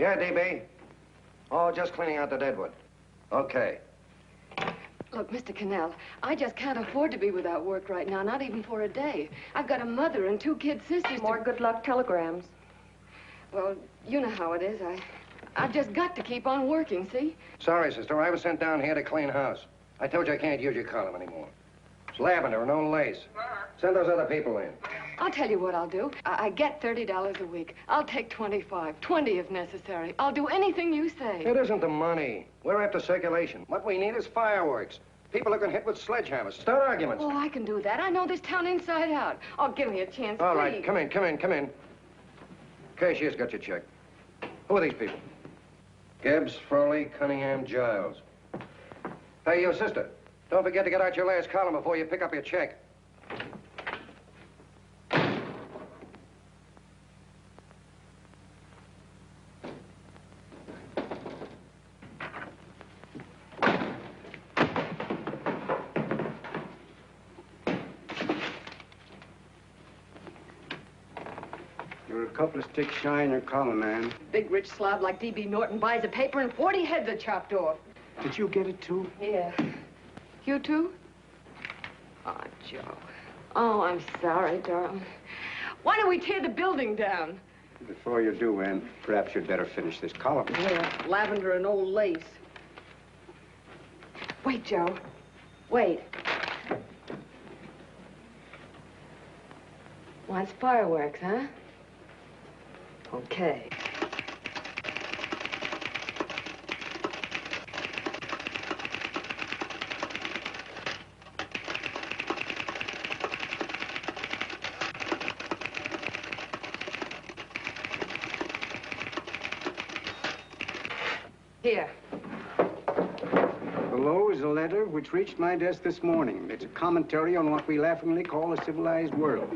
Yeah, DB. Oh, just cleaning out the deadwood. Okay. Look, Mr. Cannell, I just can't afford to be without work right now, not even for a day. I've got a mother and 2 kid sisters. More good luck telegrams. Well, you know how it is. I've just got to keep on working, see? Sorry, sister. I was sent down here to clean house. I told you I can't use your column anymore. It's lavender and no lace. Send those other people in. I'll tell you what I'll do. I get $30 a week. I'll take 25, 20 if necessary. I'll do anything you say. It isn't the money. We're after circulation. What we need is fireworks. People are going to hit with sledgehammers. Start arguments. Oh, I can do that. I know this town inside out. Oh, give me a chance, All please. right, come in. Cashier's got your check. Who are these people? Gibbs, Froley, Cunningham, Giles. Hey, you sister. Don't forget to get out your last column before you pick up your check. You're a couple of sticks shy in your column, man. Big rich slob like D.B. Norton buys a paper and 40 heads are chopped off. Did you get it, too? Yeah. You too? Oh, Joe. Oh, I'm sorry, darling. Why don't we tear the building down? Before you do, Ann, perhaps you'd better finish this column. Yeah, lavender and old lace. Wait, Joe. Wait. Wants fireworks, huh? Okay. Here. Below is a letter which reached my desk this morning. It's a commentary on what we laughingly call a civilized world.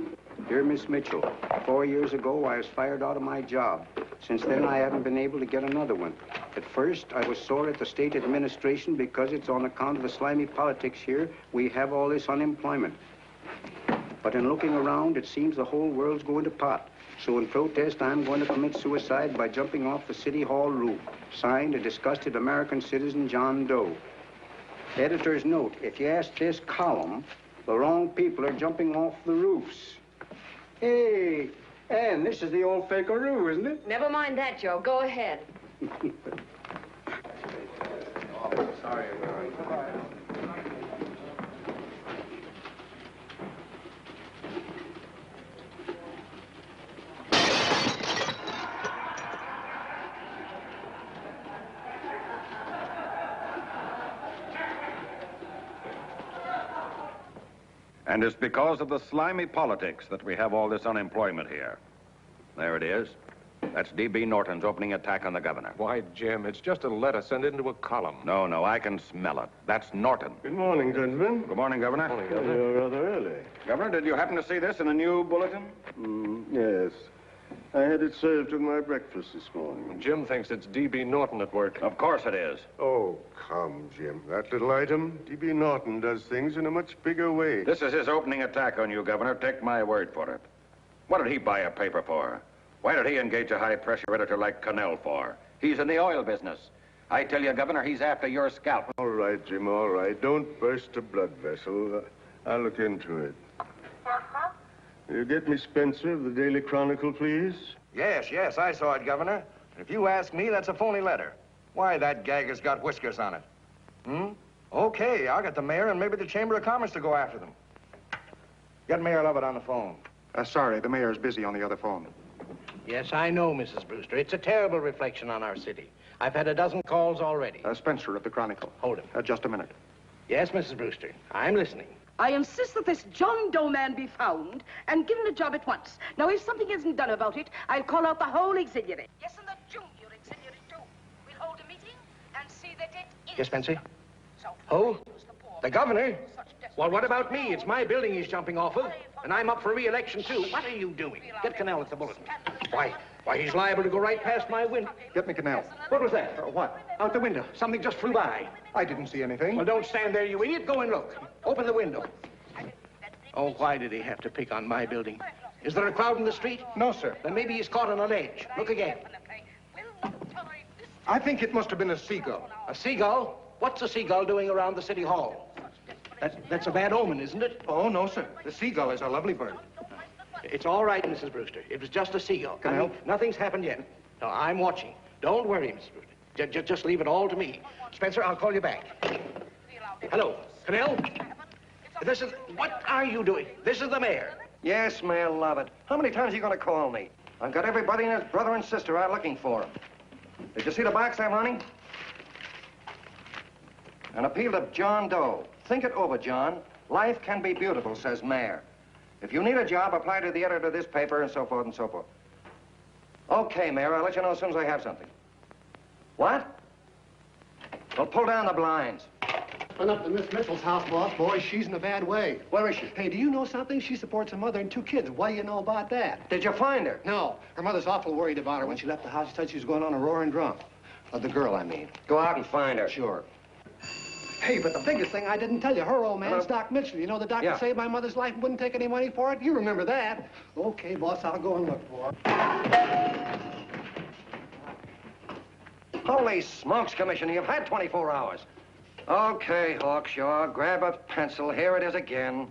Dear Miss Mitchell, 4 years ago, I was fired out of my job. Since then, I haven't been able to get another one. At first, I was sore at the state administration because it's on account of the slimy politics here we have all this unemployment. But in looking around, it seems the whole world's going to pot. So in protest, I'm going to commit suicide by jumping off the City Hall roof. Signed, a disgusted American citizen, John Doe. Editor's note, if you ask this column, the wrong people are jumping off the roofs. Hey, Ann, this is the old fakeroo, isn't it? Never mind that, Joe. Go ahead. Sorry. And it's because of the slimy politics that we have all this unemployment here. There it is. That's D.B. Norton's opening attack on the governor. Why, Jim, it's just a letter sent into a column. No, I can smell it. That's Norton. Good morning, gentlemen. Good morning, Governor. Morning, Governor. You're rather early. Governor, did you happen to see this in a new bulletin? Yes. I had it served with my breakfast this morning. Jim thinks it's D.B. Norton at work. Of course it is. Oh, come, Jim. That little item, D.B. Norton does things in a much bigger way. This is his opening attack on you, Governor. Take my word for it. What did he buy a paper for? Why did he engage a high-pressure editor like Cannell for? He's in the oil business. I tell you, Governor, he's after your scalp. All right, Jim, all right. Don't burst a blood vessel. I'll look into it. You get me Spencer of the Daily Chronicle, please? Yes, I saw it, Governor. If you ask me, that's a phony letter. Why, that gag has got whiskers on it. Okay, I'll get the mayor and maybe the Chamber of Commerce to go after them. Get Mayor Lovett on the phone. Sorry, the mayor's busy on the other phone. Yes, I know, Mrs. Brewster. It's a terrible reflection on our city. I've had a dozen calls already. Spencer of the Chronicle. Hold him. Just a minute. Yes, Mrs. Brewster. I'm listening. I insist that this John Doe man be found and given a job at once. Now, if something isn't done about it, I'll call out the whole auxiliary. Yes, and the junior auxiliary, too. We'll hold a meeting and see that it is. Yes, Spencer? So, Who? The governor? Well, what about me? It's my building he's jumping off of, and I'm up for re-election, too. What are you doing? Get Cannell at the bulletin. Why, he's liable to go right past my window. Get me Cannell. What was that? What? Out the window. Something just flew by. I didn't see anything. Well, don't stand there, you idiot. Go and look. Open the window. Oh, why did he have to pick on my building? Is there a crowd in the street? No, sir. Then maybe he's caught on a ledge. Look again. I think it must have been a seagull. A seagull? What's a seagull doing around the city hall? That's a bad omen, isn't it? Oh, no, sir. The seagull is a lovely bird. It's all right, Mrs. Brewster. It was just a seagull. Can I help? Nothing's happened yet. No, I'm watching. Don't worry, Mrs. Brewster. Just leave it all to me. Spencer, I'll call you back. Hello, Canal? What are you doing? This is the mayor. Yes, Mayor Lovett. How many times are you going to call me? I've got everybody and his brother and sister out looking for him. Did you see the box I'm running? An appeal to John Doe. Think it over, John. Life can be beautiful, says Mayor. If you need a job, apply to the editor of this paper and so forth and so forth. Okay, Mayor, I'll let you know as soon as I have something. What? Well, pull down the blinds. Went up to Miss Mitchell's house, boss. Boy, she's in a bad way. Where is she? Hey, do you know something? She supports a mother and 2 kids. What do you know about that? Did you find her? No. Her mother's awful worried about her. When she left the house, she said she was going on a roaring drunk. The girl, I mean. Go out and find her. Sure. Hey, but the biggest thing I didn't tell you, her old man's Doc Mitchell. You know the doctor Yeah. saved my mother's life and wouldn't take any money for it? You remember that. Okay, boss, I'll go and look for her. Holy smokes, Commissioner, you've had 24 hours. Okay, Hawkshaw, grab a pencil. Here it is again.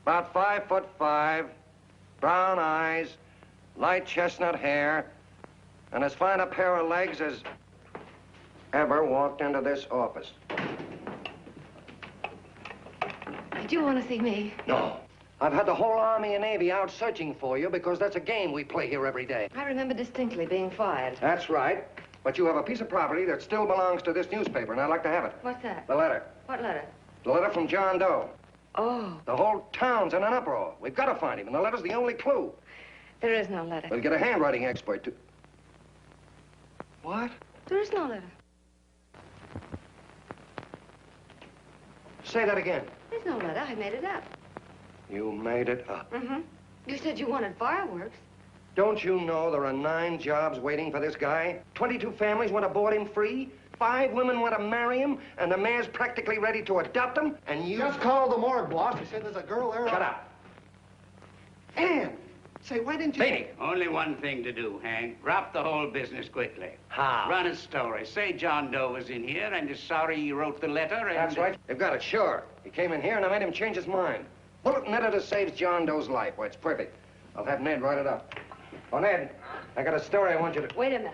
About 5'5", brown eyes, light chestnut hair, and as fine a pair of legs as ever walked into this office. Did you want to see me? No. I've had the whole Army and Navy out searching for you because that's a game we play here every day. I remember distinctly being fired. That's right. But you have a piece of property that still belongs to this newspaper, and I'd like to have it. What's that? The letter. What letter? The letter from John Doe. Oh, The whole town's in an uproar. We've got to find him, and the letter's the only clue. there is no letter. We'll get a handwriting expert to... What? There is no letter. Say that again. There's no letter. I made it up. You made it up. Mm-hmm. You said you wanted fireworks. Don't you know there are 9 jobs waiting for this guy? 22 families want to board him free. 5 women want to marry him, and the mayor's practically ready to adopt him, and you... Just call the morgue, boss. They said there's a girl there. Shut up. Ann! Say, why didn't you... Beatty. Only one thing to do, Hank. Drop the whole business quickly. How? Run a story. Say John Doe was in here and is sorry he wrote the letter and... That's right. You've got it, sure. He came in here, and I made him change his mind. Bulletin editor saves John Doe's life. Why, it's perfect. I'll have Ned write it up. Oh, Ned, I got a story I want you to... Wait a minute.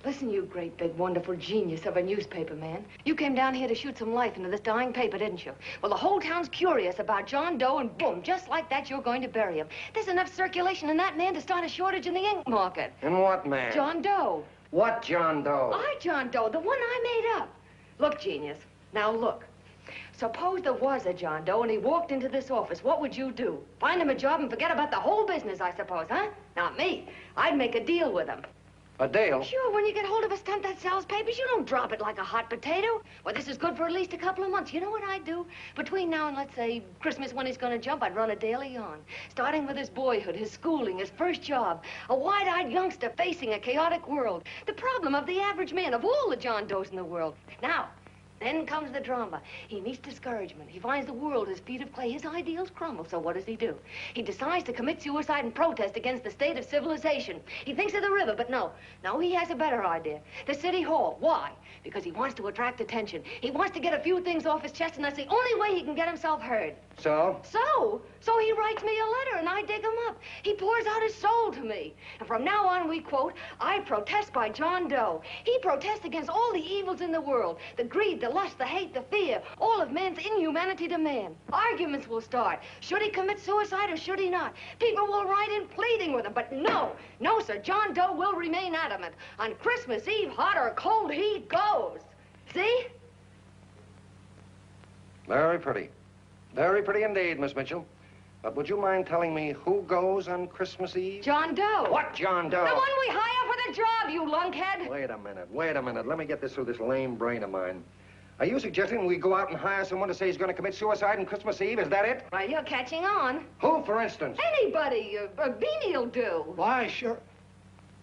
Listen, you great, big, wonderful genius of a newspaper man. You came down here to shoot some life into this dying paper, didn't you? Well, the whole town's curious about John Doe, and boom, just like that, you're going to bury him. There's enough circulation in that man to start a shortage in the ink market. And what man? John Doe. What John Doe? John Doe, the one I made up. Look, genius, now look. Suppose there was a John Doe and he walked into this office. What would you do? Find him a job and forget about the whole business, I suppose, huh? Not me. I'd make a deal with him. A deal? Sure, when you get hold of a stunt that sells papers, you don't drop it like a hot potato. Well, this is good for at least a couple of months. You know what I'd do? Between now and, let's say, Christmas when he's going to jump, I'd run a daily on. Starting with his boyhood, his schooling, his first job. A wide-eyed youngster facing a chaotic world. The problem of the average man, of all the John Does in the world. Now, then comes the drama. He meets discouragement. He finds the world his feet of clay. His ideals crumble. So what does he do? He decides to commit suicide and protest against the state of civilization. He thinks of the river, but no. No, he has a better idea. The city hall. Why? Because he wants to attract attention. He wants to get a few things off his chest, and that's the only way he can get himself heard. So? So he writes me a letter, and I dig him up. He pours out his soul to me. And from now on, we quote, I protest by John Doe. He protests against all the evils in the world. The greed, the lust, the hate, the fear. All of man's inhumanity to man. Arguments will start. Should he commit suicide or should he not? People will write in pleading with him. But no, sir, John Doe will remain adamant. On Christmas Eve, hot or cold, he goes. See? Very pretty. Very pretty indeed, Miss Mitchell. But would you mind telling me who goes on Christmas Eve? John Doe. What John Doe? The one we hire for the job, you lunkhead. Wait a minute. Let me get this through this lame brain of mine. Are you suggesting we go out and hire someone to say he's going to commit suicide on Christmas Eve? Is that it? Well, you're catching on. Who, for instance? Anybody. Beanie'll do. Why, sure.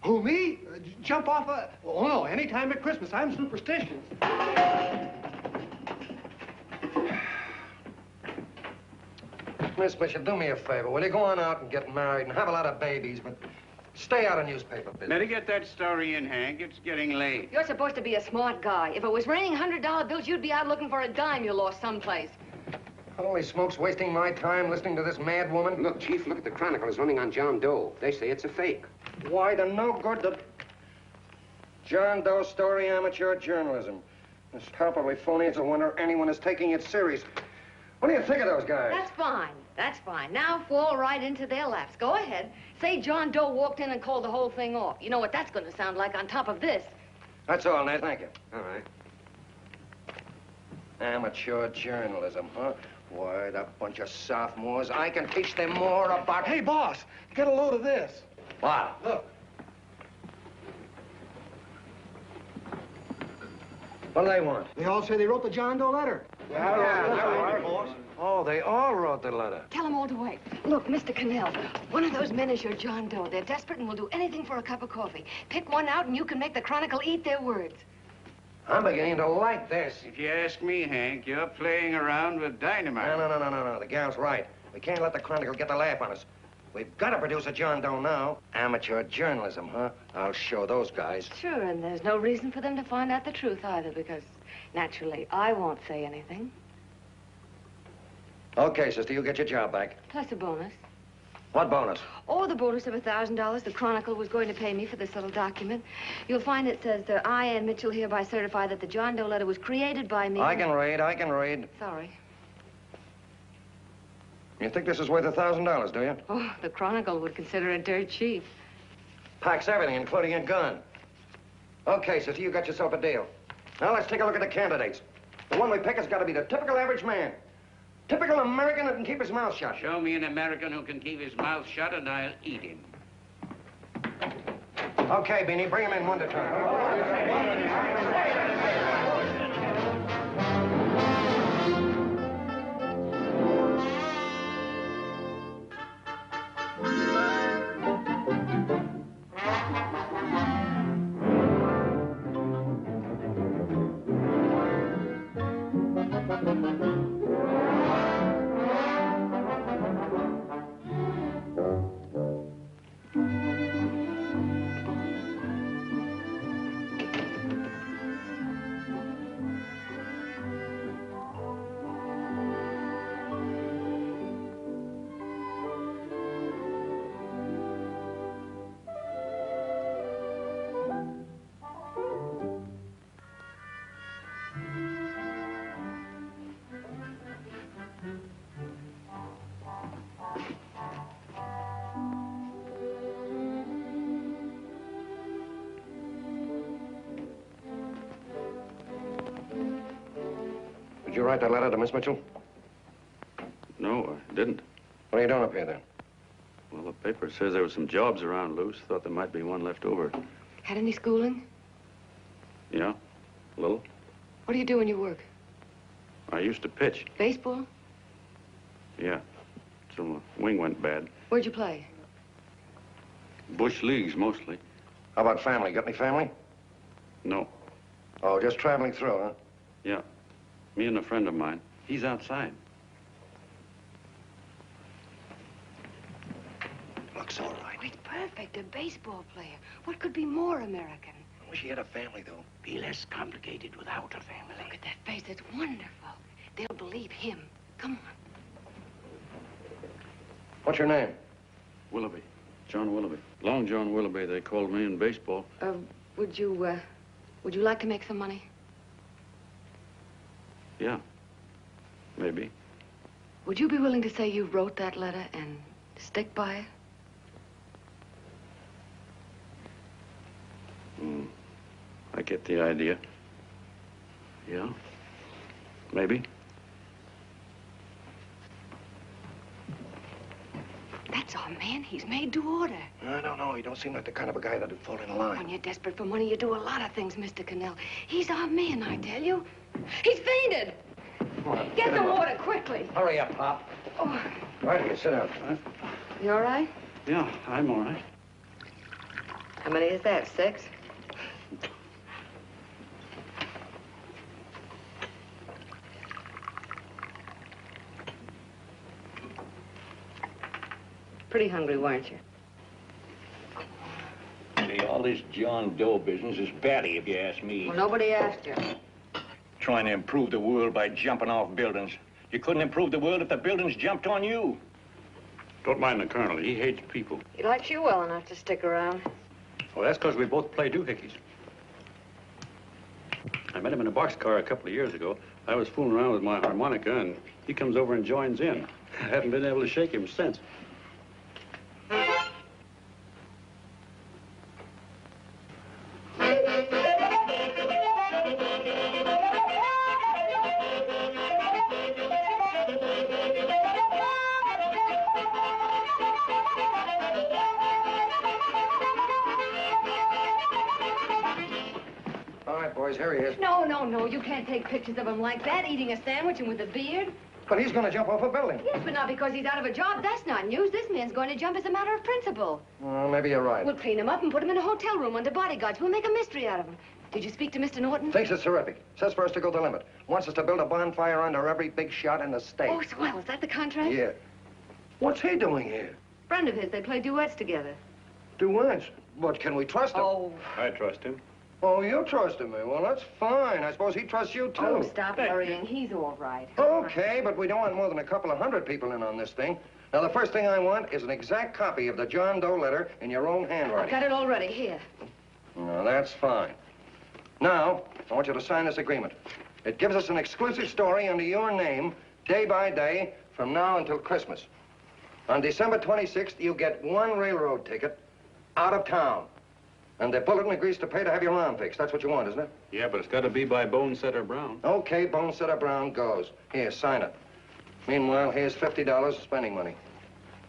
Who, me? Jump off a... Oh, no, any time at Christmas. I'm superstitious. Miss Mitchell, do me a favor. Will you go on out and get married and have a lot of babies, but Stay out of newspaper business. Better get that story in, Hank. It's getting late. You're supposed to be a smart guy. If it was raining $100 bills, you'd be out looking for a dime you lost someplace. Holy smokes, wasting my time listening to this mad woman. Look, Chief, look at the Chronicle. It's running on John Doe. They say it's a fake. Why, the no good, the John Doe story, amateur journalism. It's palpably phony. It's a wonder anyone is taking it serious. What do you think of those guys? That's fine. That's fine. Now fall right into their laps. Go ahead. Say John Doe walked in and called the whole thing off. You know what that's going to sound like on top of this. That's all, Ned. Thank you. All right. Amateur journalism, huh? Why, that bunch of sophomores, I can teach them more about... Hey, boss, get a load of this. What? Look. What do they want? They all say they wrote the John Doe letter. Oh, they all wrote the letter. Tell them all to wait. Look, Mr. Cannell, one of those men is your John Doe. They're desperate and will do anything for a cup of coffee. Pick one out and you can make the Chronicle eat their words. I'm beginning to like this. If you ask me, Hank, you're playing around with dynamite. No. The gal's right. We can't let the Chronicle get the laugh on us. We've got to produce a John Doe now. Amateur journalism, huh? I'll show those guys. Sure, and there's no reason for them to find out the truth either, because naturally, I won't say anything. Okay, sister, you get your job back. Plus a bonus. What bonus? Oh, the bonus of $1,000 the Chronicle was going to pay me for this little document. You'll find it says that I, Ann Mitchell, hereby certify that the John Doe letter was created by me. I can read. Sorry. You think this is worth $1,000, do you? Oh, the Chronicle would consider it dirt cheap. Packs everything, including a gun. Okay, sister, you got yourself a deal. Now let's take a look at the candidates. The one we pick has got to be the typical average man. Typical American that can keep his mouth shut. Show me an American who can keep his mouth shut and I'll eat him. Okay, Beanie, bring him in one at a time. Did you write that letter to Miss Mitchell? No, I didn't. What are you doing up here, then? Well, the paper says there were some jobs around loose. Thought there might be one left over. Had any schooling? Yeah, a little. What do you do when you work? I used to pitch. Baseball? Yeah, till the wing went bad. Where'd you play? Bush leagues, mostly. How about family? Got any family? No. Oh, just traveling through, huh? Yeah, me and a friend of mine. He's outside. Looks all right. Oh, it's perfect, a baseball player. What could be more American? I wish he had a family, though. Be less complicated without a family. Look at that face, it's wonderful. They'll believe him. Come on. What's your name? Willoughby. John Willoughby. Long John Willoughby, they called me in baseball. Would you like to make some money? Yeah, maybe. Would you be willing to say you wrote that letter and stick by it? I get the idea. Yeah, maybe. That's our man. He's made to order. I don't know. He don't seem like the kind of a guy that'd fall in line. When you're desperate for money, you do a lot of things, Mr. Cannell. He's our man, I tell you. He's fainted. Get the water, quickly. Hurry up, Pop. Oh. Right here, sit down. You all right? Yeah, I'm all right. How many is that, 6? Pretty hungry, weren't you? this John Doe business is batty, if you ask me. Well, nobody asked you. Trying to improve the world by jumping off buildings. You couldn't improve the world if the buildings jumped on you. Don't mind the colonel. He hates people. He likes you well enough to stick around. Well, that's because we both play doohickeys. I met him in a boxcar a couple of years ago. I was fooling around with my harmonica, and he comes over and joins in. I haven't been able to shake him since. Here he is. No, you can't take pictures of him like that, eating a sandwich and with a beard. But he's going to jump off a building. Yes, but not because he's out of a job. That's not news. This man's going to jump as a matter of principle. Well, maybe you're right. We'll clean him up and put him in a hotel room under bodyguards. We'll make a mystery out of him. Did you speak to Mr. Norton? Thinks it's terrific. Says for us to go the limit. Wants us to build a bonfire under every big shot in the state. Oh, swell. Is that the contract? Yeah. What's he doing here? Friend of his. They play duets together. Duets? But can we trust him? Oh. I trust him. Oh, you trusted me. Well, that's fine. I suppose he trusts you, too. Oh, stop worrying. He's all right. Okay, but we don't want more than a couple of hundred people in on this thing. Now, the first thing I want is an exact copy of the John Doe letter in your own handwriting. I've got it already. Here. No, that's fine. Now, I want you to sign this agreement. It gives us an exclusive story under your name, day by day, from now until Christmas. On December 26th, you get one railroad ticket out of town. And the bulletin agrees to pay to have your arm fixed. That's what you want, isn't it? Yeah, but it's got to be by Bonesetter Brown. Okay, Bonesetter Brown goes. Here, sign it. Meanwhile, here's $50 of spending money.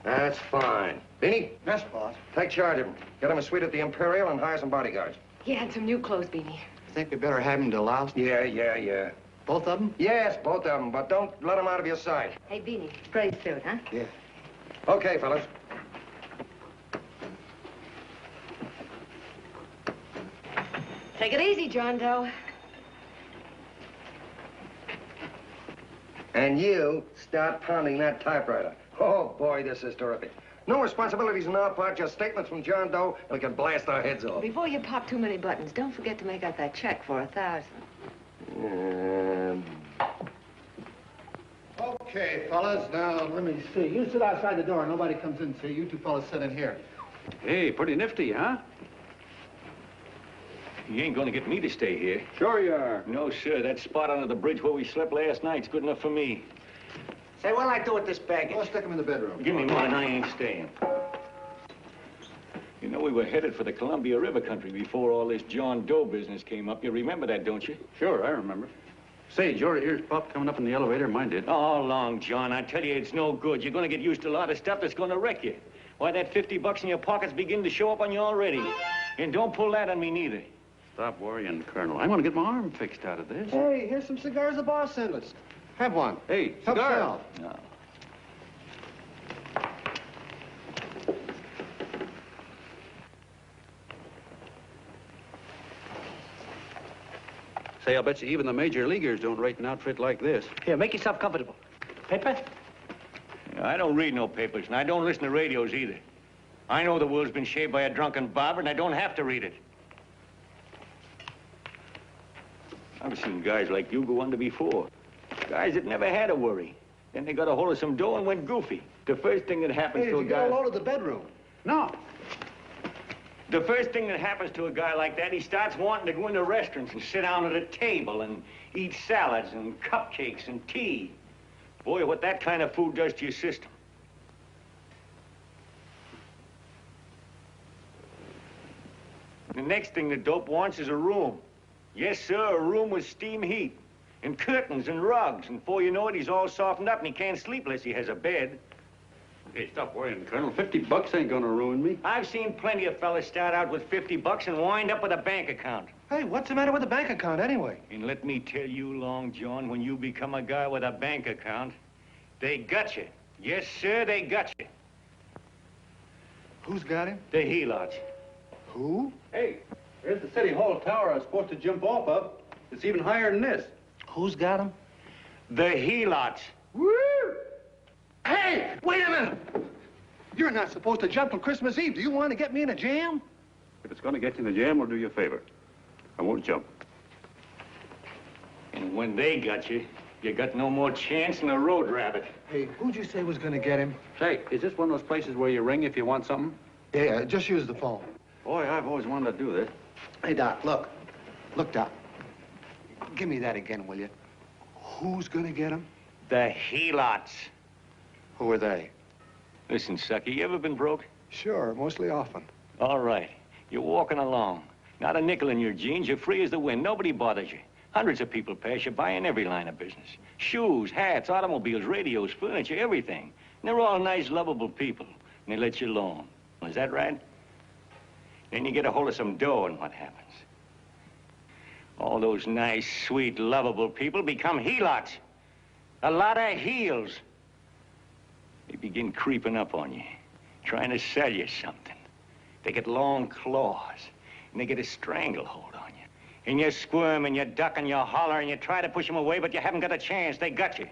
That's fine. Beanie? Yes, boss. Take charge of him. Get him a suite at the Imperial and hire some bodyguards. Yeah, and some new clothes, Beanie. Think we better have him to Laos? Yeah. Both of them? Yes, both of them, but don't let them out of your sight. Hey, Beanie, gray suit, huh? Yeah. Okay, fellas. Take it easy, John Doe. And you start pounding that typewriter. Oh, boy, this is terrific. No responsibilities on our part, just statements from John Doe, and we can blast our heads off. Before you pop too many buttons, don't forget to make out that check for 1,000. Okay, fellas, now, let me see. You sit outside the door. Nobody comes in, see? You two fellas sit in here. Hey, pretty nifty, huh? You ain't gonna get me to stay here. Sure you are. No, sir. That spot under the bridge where we slept last night's good enough for me. Say, what'll I do with this baggage? Go stick him in the bedroom. Give me mine. I ain't staying. You know, we were headed for the Columbia River country before all this John Doe business came up. You remember that, don't you? Sure, I remember. Say, your ears popped coming up in the elevator. Mine did. All along, John. I tell you, it's no good. You're gonna get used to a lot of stuff that's gonna wreck you. Why, that $50 in your pocket's beginning to show up on you already. And don't pull that on me, neither. Stop worrying, Colonel. I'm going to get my arm fixed out of this. Hey, here's some cigars the boss sent us. Have one. Hey, Help cigars. yourself. No. Say, I'll bet you even the major leaguers don't rate an outfit like this. Here, make yourself comfortable. Paper? I don't read no papers, and I don't listen to radios either. I know the world's been shaped by a drunken barber, and I don't have to read it. I've seen guys like you go under before. Guys that never had a worry. Then they got a hold of some dough and went goofy. The first thing that happens to a guy... Hey, did you get a load of the bedroom? No. The first thing that happens to a guy like that, he starts wanting to go into restaurants and sit down at a table and eat salads and cupcakes and tea. Boy, what that kind of food does to your system. The next thing the dope wants is a room. Yes, sir, a room with steam heat, and curtains and rugs, and before you know it, he's all softened up and he can't sleep unless he has a bed. Hey, stop worrying, Colonel. $50 ain't gonna ruin me. I've seen plenty of fellas start out with $50 and wind up with a bank account. Hey, what's the matter with the bank account, anyway? And let me tell you, Long John, when you become a guy with a bank account, they got you. Yes, sir, they got you. Who's got him? The helots. Who? Hey, there's the City Hall tower I was supposed to jump off of. It's even higher than this. Who's got him? The helots. Woo! Hey, wait a minute! You're not supposed to jump till Christmas Eve. Do you want to get me in a jam? If it's going to get you in the jam, we'll do you a favor. I won't jump. And when they got you, you got no more chance than a road rabbit. Hey, who'd you say was gonna get him? Say, is this one of those places where you ring if you want something? Yeah, just use the phone. Boy, I've always wanted to do this. Hey, Doc, look. Look, Doc. Give me that again, will you? Who's gonna get him? The helots. Who are they? Listen, sucker, you ever been broke? Sure, mostly often. All right. You're walking along. Not a nickel in your jeans. You're free as the wind. Nobody bothers you. Hundreds of people pass you by in every line of business. Shoes, hats, automobiles, radios, furniture, everything. And they're all nice, lovable people. And they let you alone. Is that right? Then you get a hold of some dough, and what happens? All those nice, sweet, lovable people become helots. A lot of heels. They begin creeping up on you, trying to sell you something. They get long claws, and they get a stranglehold on you. And you squirm, and you duck, and you holler, and you try to push them away, but you haven't got a chance. They got you.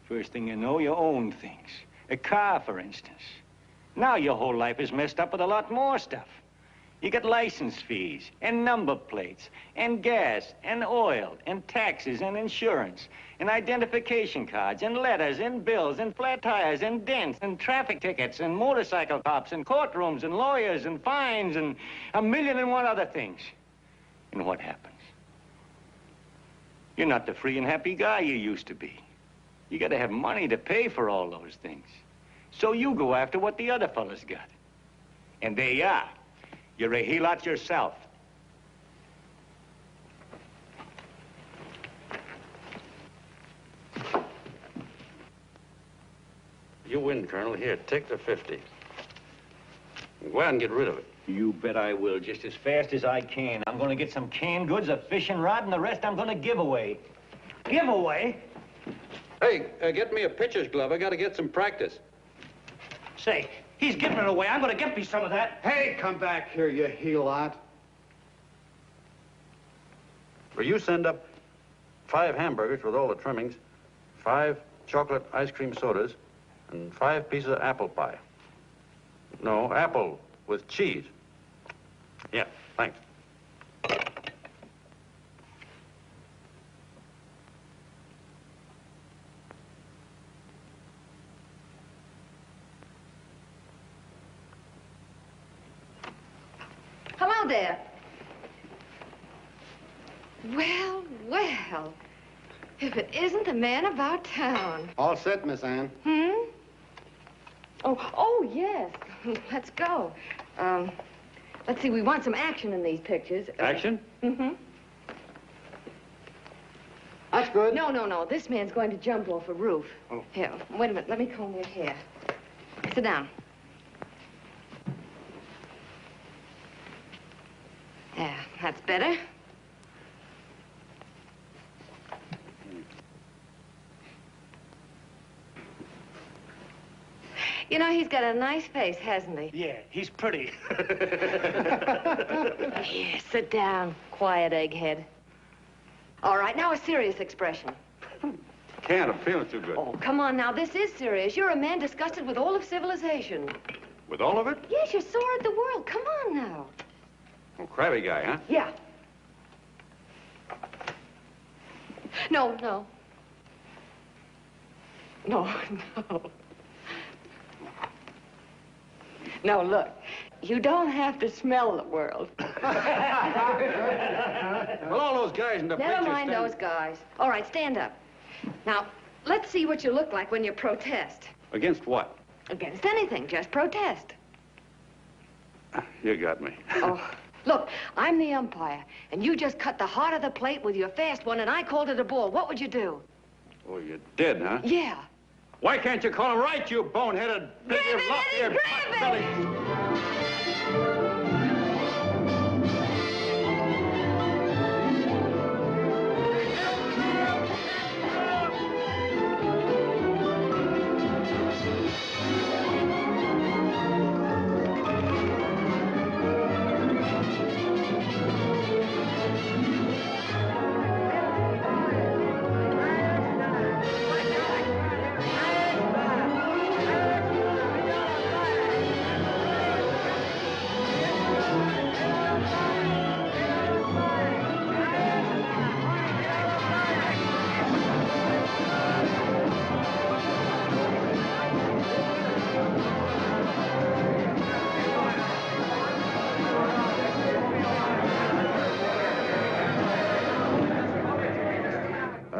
First thing you know, you own things. A car, for instance. Now your whole life is messed up with a lot more stuff. You get license fees, and number plates, and gas, and oil, and taxes, and insurance, and identification cards, and letters, and bills, and flat tires, and dents, and traffic tickets, and motorcycle cops, and courtrooms, and lawyers, and fines, and 1,000,001 other things. And what happens? You're not the free and happy guy you used to be. You gotta have money to pay for all those things. So you go after what the other fellas got. And there you are. You're a helot yourself. You win, Colonel. Here, take the 50. Go out and get rid of it. You bet I will, just as fast as I can. I'm gonna get some canned goods, a fishing rod, and the rest I'm gonna give away. Give away? Hey, get me a pitcher's glove. I gotta get some practice. Say, he's giving it away. I'm gonna get me some of that. Hey, come back here, you helot. Will you send up 5 hamburgers with all the trimmings, 5 chocolate ice cream sodas, and 5 pieces of apple pie? No, apple with cheese. Yeah, thanks. Hello there. Well, well. If it isn't the man about town. All set, Miss Ann. Oh, yes. Let's go. Let's see, we want some action in these pictures. Action? That's good. No. This man's going to jump off a roof. Oh. Here, wait a minute. Let me comb your hair. Sit down. Yeah, that's better. You know, he's got a nice face, hasn't he? Yeah, he's pretty. Here, sit down. Quiet, egghead. All right, now a serious expression. Can't. I'm feeling too good. Oh, come on now. This is serious. You're a man disgusted with all of civilization. With all of it? Yes, you're sore at the world. Come on now. Oh, crabby guy, huh? Yeah. No. No, look. You don't have to smell the world. Well, all those guys in the picture Never mind those guys. All right, stand up. Now, let's see what you look like when you protest. Against what? Against anything. Just protest. You got me. Oh, look, I'm the umpire, and you just cut the heart of the plate with your fast one, and I called it a ball. What would you do? Oh, you did, huh? Yeah. Why can't you call him right, you boneheaded... Grab it, Eddie, grab it!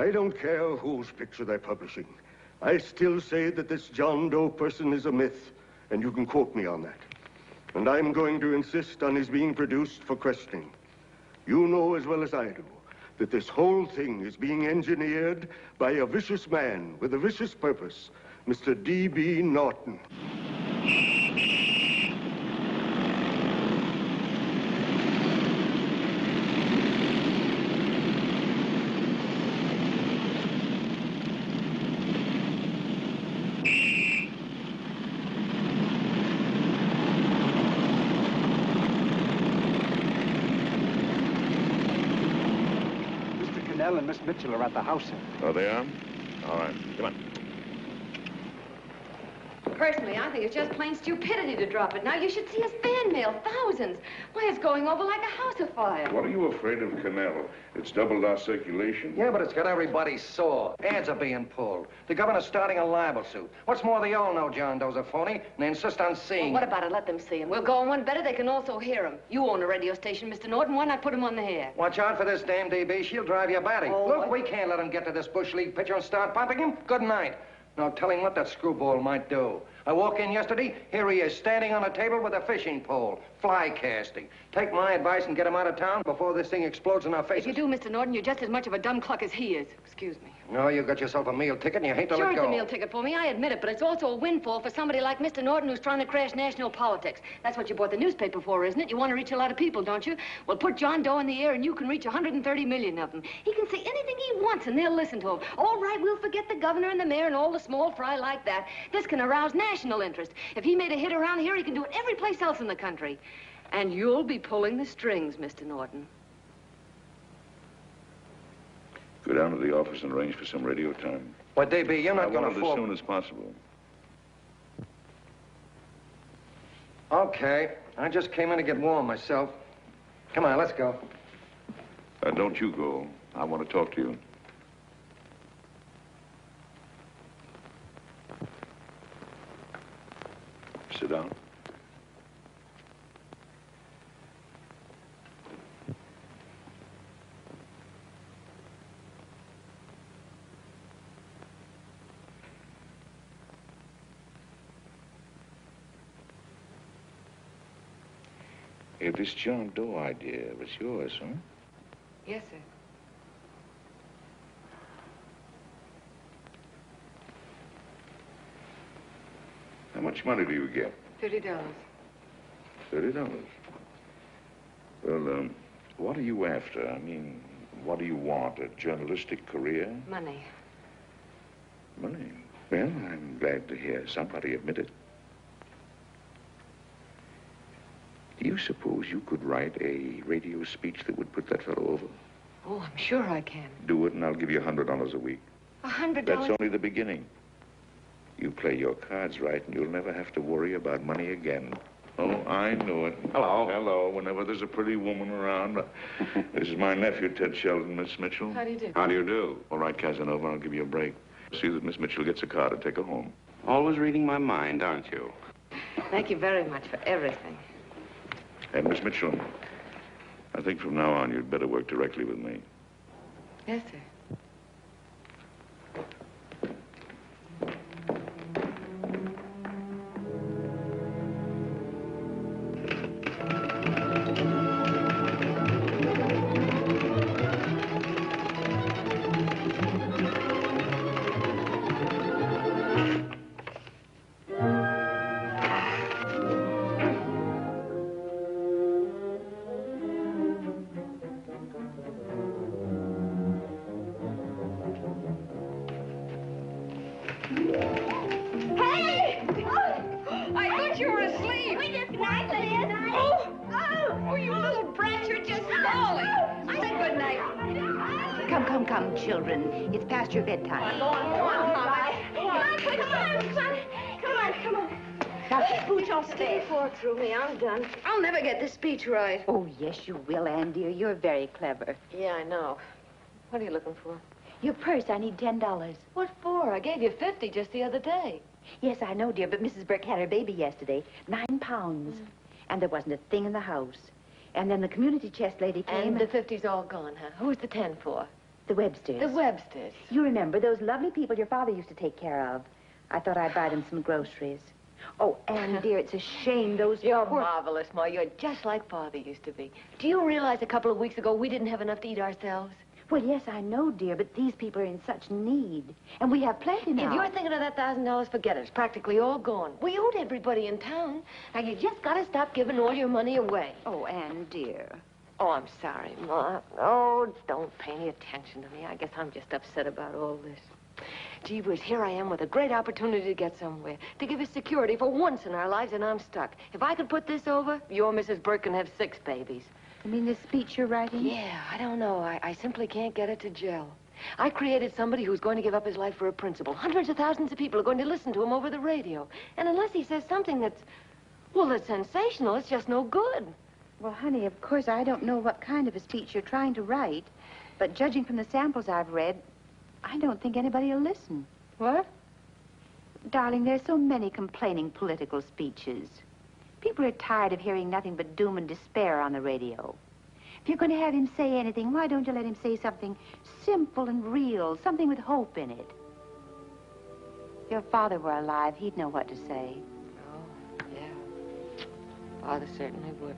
I don't care whose picture they're publishing. I still say that this John Doe person is a myth, and you can quote me on that. And I'm going to insist on his being produced for questioning. You know as well as I do that this whole thing is being engineered by a vicious man with a vicious purpose, Mr. D.B. Norton. And Miss Mitchell are at the house, sir. Oh, they are? All right, come on. Personally, I think it's just plain stupidity to drop it. Now, you should see his fan mail, thousands. Why, it's going over like a house afire. What are you afraid of, Canelo? It's doubled our circulation. Yeah, but it's got everybody sore. Ads are being pulled. The governor's starting a libel suit. What's more, they all know John Doe's a phony, and they insist on seeing Well, what about it? Let them see him. We'll go on one better. They can also hear him. You own a radio station, Mr. Norton. Why not put him on the air? Watch out for this damn DB. She'll drive you batty. Oh, Look, we can't let him get to this Bush League pitcher and start pumping him. Good night. Now, tell him what that screwball might do. I walk in yesterday, here he is, standing on a table with a fishing pole, fly casting. Take my advice and get him out of town before this thing explodes in our faces. If you do, Mr. Norton, you're just as much of a dumb cluck as he is. Excuse me. No, you got yourself a meal ticket and you hate to Sure, let go. it's a meal ticket for me, I admit it, but it's also a windfall for somebody like Mr. Norton who's trying to crash national politics. That's what you bought the newspaper for, isn't it? You want to reach a lot of people, don't you? Well, put John Doe in the air and you can reach 130 million of them. He can say anything he wants and they'll listen to him. All right, we'll forget the governor and the mayor and all the small fry like that. This can arouse national interest. If he made a hit around here, he can do it every place else in the country. And you'll be pulling the strings, Mr. Norton. Go down to the office and arrange for some radio time. What, DB, you're not going to I want it as soon as possible. Okay. I just came in to get warm myself. Come on, let's go. Don't you go. I want to talk to you. Sit down. Hey, this John Doe idea was yours, huh? Yes, sir. How much money do you get? $30. $30. Well, what are you after? I mean, what do you want? A journalistic career? Money. Money? Well, I'm glad to hear somebody admit it. Do you suppose you could write a radio speech that would put that fellow over? Oh, I'm sure I can. Do it, and I'll give you $100 a week. $100? That's only the beginning. You play your cards right, and you'll never have to worry about money again. Oh, I knew it. Hello. Hello. Whenever there's a pretty woman around. This is my nephew, Ted Sheldon, Miss Mitchell. How do you do? How do you do? All right, Casanova, I'll give you a break. See that Miss Mitchell gets a car to take her home. Always reading my mind, aren't you? Thank you very much for everything. And Miss Mitchell, I think from now on you'd better work directly with me. Yes, sir. Come, children. It's past your bedtime. Go on, Mama. Come on, quick, come on. Now, pooch, I'll Stick stay. your fork through me. I'm done. I'll never get this speech right. Oh, yes, you will, Ann, dear. You're very clever. Yeah, I know. What are you looking for? Your purse, I need $10. What for? I gave you 50 just the other day. Yes, I know, dear, but Mrs. Burke had her baby yesterday. 9 pounds. And there wasn't a thing in the house. And then the community chest lady came. And the 50's all gone, huh? Who's the 10 for? The Websters. The Websters. You remember those lovely people your father used to take care of. I thought I'd buy them some groceries. Oh, Anne, dear, it's a shame those You're poor... marvelous, Ma. You're just like Father used to be. Do you realize a couple of weeks ago we didn't have enough to eat ourselves? Well, yes, I know, dear, but these people are in such need. And we have plenty now. If you're thinking of that $1,000, forget it. It's practically all gone. We owed everybody in town. Now, you just got to stop giving all your money away. Oh, Anne, dear. Oh, I'm sorry, Ma. Oh, don't pay any attention to me. I guess I'm just upset about all this. Gee whiz, here I am with a great opportunity to get somewhere, to give us security for once in our lives, and I'm stuck. If I could put this over, your Mrs. Burke can have 6 babies. You mean the speech you're writing? Yeah, I don't know. I simply can't get it to gel. I created somebody who's going to give up his life for a principle. Hundreds of thousands of people are going to listen to him over the radio. And unless he says something that's sensational, it's just no good. Well, honey, of course, I don't know what kind of a speech you're trying to write, but judging from the samples I've read, I don't think anybody will listen. What? Darling, there's so many complaining political speeches. People are tired of hearing nothing but doom and despair on the radio. If you're going to have him say anything, why don't you let him say something simple and real, something with hope in it? If your father were alive, he'd know what to say. Oh, yeah. Father certainly would.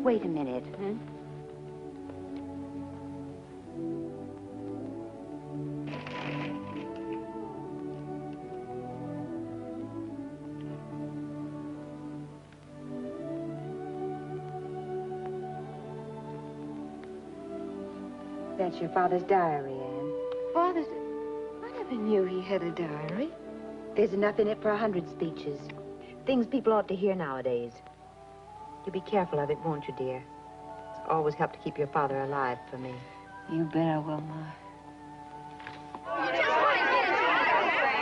Wait a minute. That's your father's diary, Anne. Father's... I never knew he had a diary. There's enough in it for 100 speeches. Things people ought to hear nowadays. You'll be careful of it, won't you, dear? It's always helped to keep your father alive for me. You bet I will, Ma.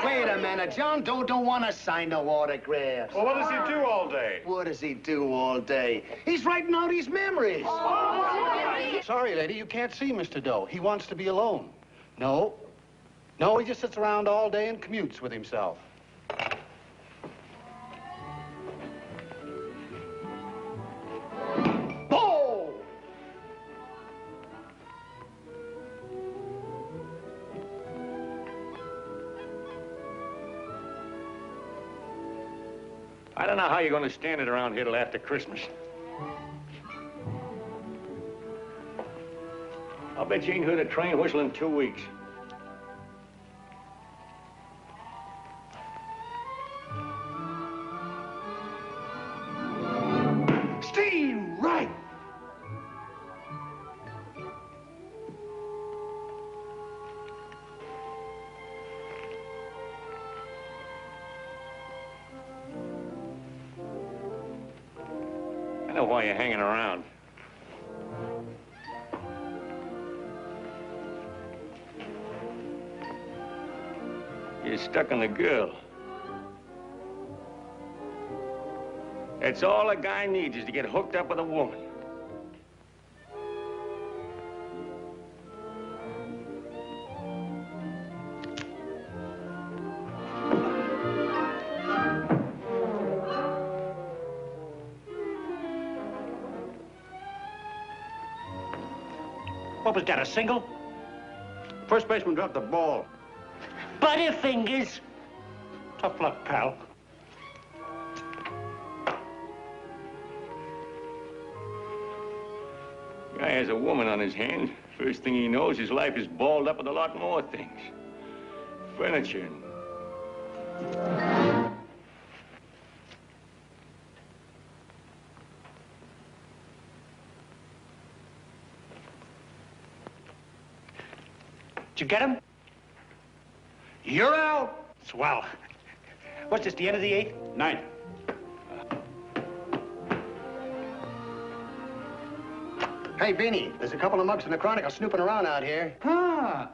Wait a minute. John Doe don't want to sign no autographs. Well, what does he do all day? What does he do all day? He's writing out his memories. Sorry, lady, you can't see Mr. Doe. He wants to be alone. No. No, he just sits around all day and commutes with himself. Oh! I don't know how you're going to stand it around here till after Christmas. I'll bet you ain't heard a train whistle in 2 weeks. Steve, right! I know why you're hanging around. You're stuck on the girl. That's all a guy needs, is to get hooked up with a woman. What was that, a single? First baseman dropped the ball. Butterfingers. Tough luck, pal. Guy has a woman on his hands. First thing he knows, his life is balled up with a lot more things. Furniture and... Did you get him? You're out. Swell. What's this, the end of the 8th? 9th. Hey, Beanie, there's a couple of mugs from the Chronicle snooping around out here. Huh.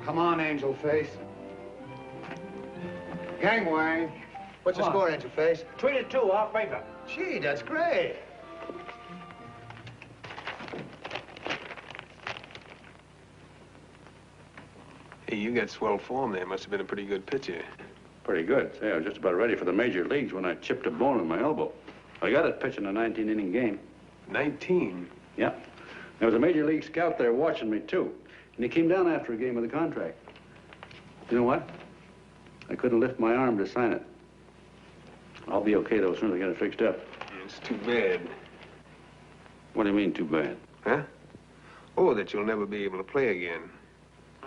Come on, Angel Face. Gangway. What's the score, Angel Face? 3-2, our favor. Gee, that's great. Hey, you got swell form there. Must have been a pretty good pitcher. Pretty good. Say, I was just about ready for the major leagues when I chipped a bone in my elbow. I got it pitching a 19-inning game. 19? Yeah. There was a major league scout there watching me, too. And he came down after a game of the contract. You know what? I couldn't lift my arm to sign it. I'll be okay, though, as soon as I get it fixed up. It's too bad. What do you mean, too bad? Huh? Oh, that you'll never be able to play again.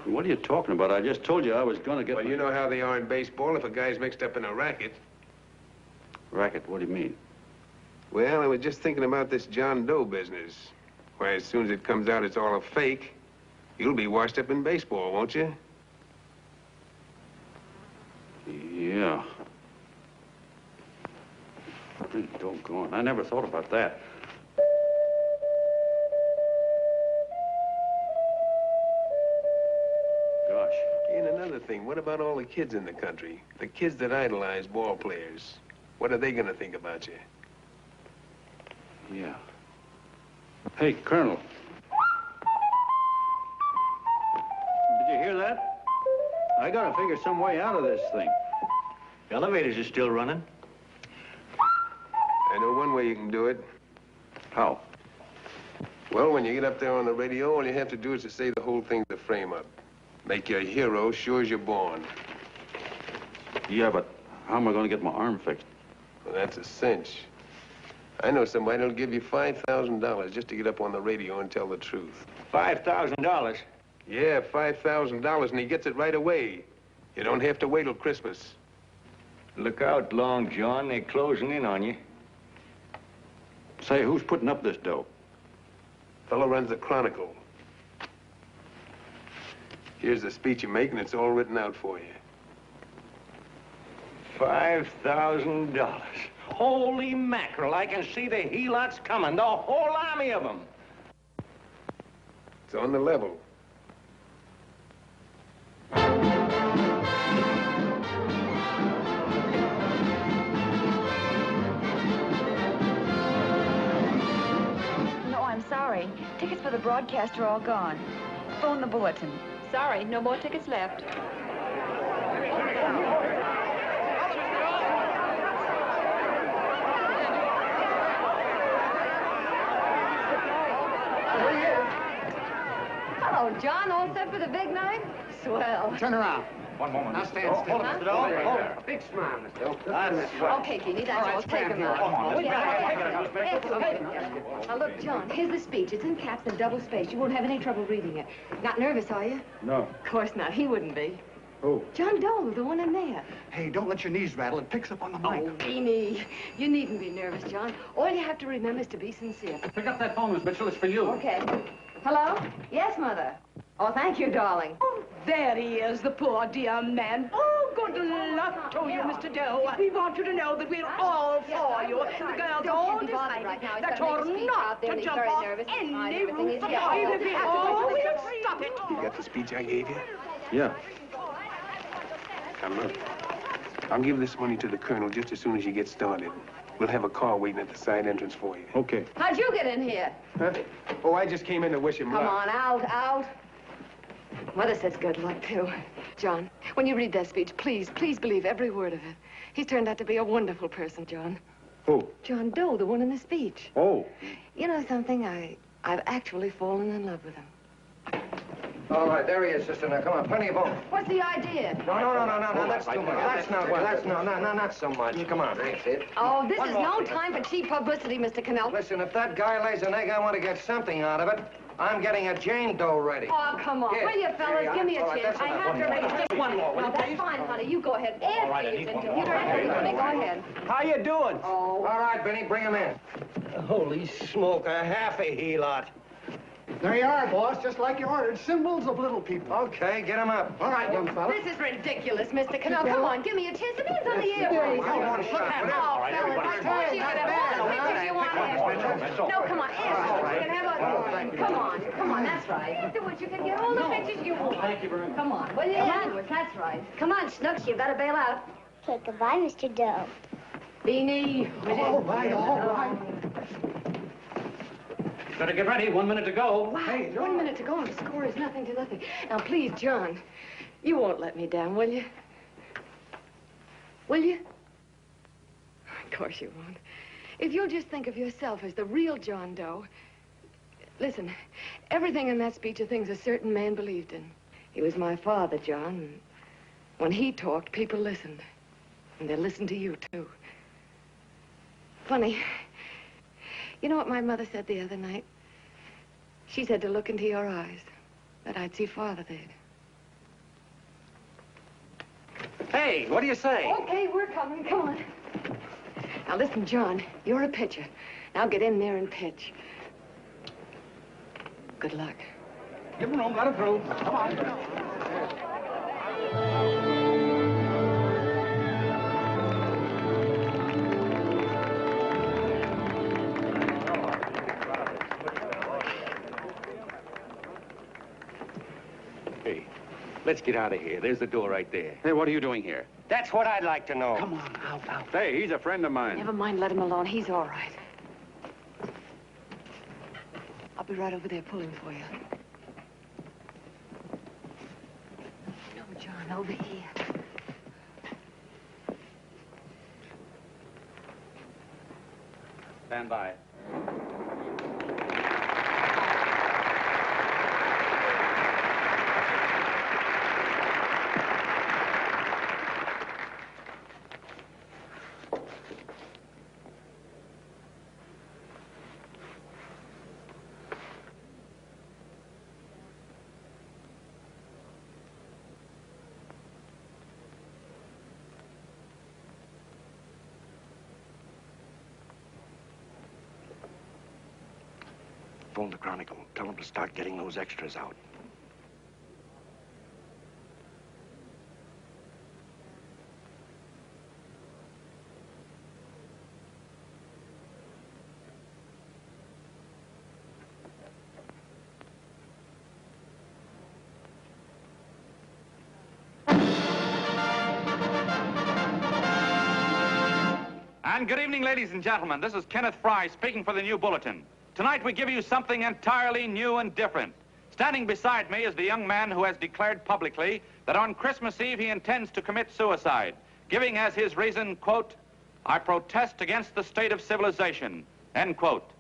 What are you talking about? I just told you I was going to get... Well, you know how they are in baseball if a guy's mixed up in a racket. Racket? What do you mean? Well, I was just thinking about this John Doe business. Why, as soon as it comes out it's all a fake, you'll be washed up in baseball, won't you? Yeah. Doggone. I never thought about that. Gosh. And another thing, what about all the kids in the country? The kids that idolize ball players. What are they gonna think about you? Yeah. Hey, Colonel. Did you hear that? I gotta figure some way out of this thing. The elevators are still running. I know one way you can do it. How? Well, when you get up there on the radio, all you have to do is to say the whole thing's a frame-up. Make you a hero sure as you're born. Yeah, but how am I gonna get my arm fixed? Well, that's a cinch. I know somebody that'll give you $5,000 just to get up on the radio and tell the truth. $5,000? Yeah, $5,000, and he gets it right away. You don't have to wait till Christmas. Look out, Long John. They're closing in on you. Say, who's putting up this dough? Fellow runs the Chronicle. Here's the speech you make, and it's all written out for you. $5,000. Holy mackerel, I can see the helots coming, the whole army of them. It's on the level. No, I'm sorry. Tickets for the broadcast are all gone. Phone the bulletin. Sorry, no more tickets left. Hello, John. All set for the big night? Swell. Turn around. One moment. Now stand still. Hold it, Mr. Doe. Hold it. A big smile, Mr. Doe. That's swell. Okay, Keely, that's all. Take him Come on, out. let's Now, look, John, here's the speech. It's in caps and double spaced. You won't have any trouble reading it. Not nervous, are you? No. Of course not. He wouldn't be. Who? John Doe, the one in there. Hey, don't let your knees rattle. It picks up on the mic. Oh, Beanie. You needn't be nervous, John. All you have to remember is to be sincere. Pick up that phone, Miss Mitchell. It's for you. Okay. Hello? Yes, Mother. Oh, thank you, darling. Oh, there he is, the poor dear man. Oh, good luck to you, Mr. Doe. We want you to know that we're all for you. The girls all decided that you're not to jump off any roof at all. Oh, we'll stop it. You got the speech I gave you? Yeah. Now, look. I'll give this money to the colonel just as soon as you get started. We'll have a car waiting at the side entrance for you. Okay. How'd you get in here? Huh? Oh, I just came in to wish him luck. Come on, out. Mother says good luck, too. John, when you read that speech, please believe every word of it. He's turned out to be a wonderful person, John. Who? John Doe, the one in the speech. Oh. You know something? I've actually fallen in love with him. All right, there he is, sister. Now, come on, plenty of both. What's the idea? No, that's too much. Not so much. Come on. That's it. Oh, this is no time for cheap publicity, Mr. Cannell. Listen, if that guy lays an egg, I want to get something out of it. I'm getting a Jane Doe ready. Oh, come on. Here, Will you, fellas? here, Give me a all right, chance. that's I enough. have to raise just one more. will you, That's please? fine, honey. You go ahead. All right, I After need you've one been more. to honey. Go ahead. How you doing? Oh. All right, Benny, bring him in. Holy smoke, a half a helot. There you are, boss, just like you ordered. Symbols of little people. Okay, get him up. All right, young fella. This is ridiculous, Mr. Cannell. Come on, give me a chance. The man's on the air. Come on, Look shot. at him. Oh, fellas, I told you could have all the pictures you want after. No, come on, ask. You can have a... Come on, that's right. Do what you can get all the pictures you want. Thank you very much. Come on, will you? Yeah, that's right. Come on, Snooks, you better bail out. Okay, goodbye, Mr. Doe. Beanie. All right. Better get ready. 1 minute to go. Wow, 1 minute to go and the score is nothing to nothing. Now, please, John, you won't let me down, will you? Will you? Of course you won't. If you'll just think of yourself as the real John Doe. Listen, everything in that speech are things a certain man believed in. He was my father, John. And when he talked, people listened. And they listened to you, too. Funny. You know what my mother said the other night? She said to look into your eyes, that I'd see Father there. Hey, what do you say? Okay, we're coming. Come on. Now, listen, John, you're a pitcher. Now get in there and pitch. Good luck. Give him room, let him through. Come on. Hey, let's get out of here. There's the door right there. Hey, what are you doing here? That's what I'd like to know. Come on, out. Hey, he's a friend of mine. Never mind, let him alone. He's all right. I'll be right over there pulling for you. No, John, over here. Stand by. Phone the Chronicle. Tell them to start getting those extras out. And good evening, ladies and gentlemen. This is Kenneth Fry speaking for the New Bulletin. Tonight we give you something entirely new and different. Standing beside me is the young man who has declared publicly that on Christmas Eve he intends to commit suicide, giving as his reason, quote, "I protest against the state of civilization," end quote.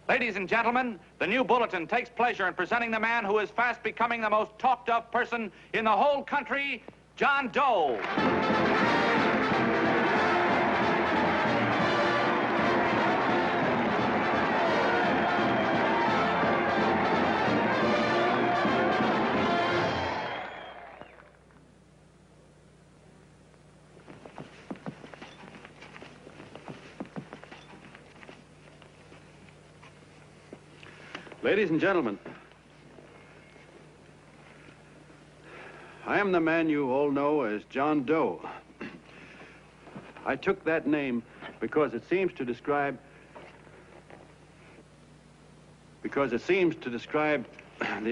Ladies and gentlemen, the New Bulletin takes pleasure in presenting the man who is fast becoming the most talked of person in the whole country, John Doe. Ladies and gentlemen, I am the man you all know as John Doe. I took that name because it seems to describe the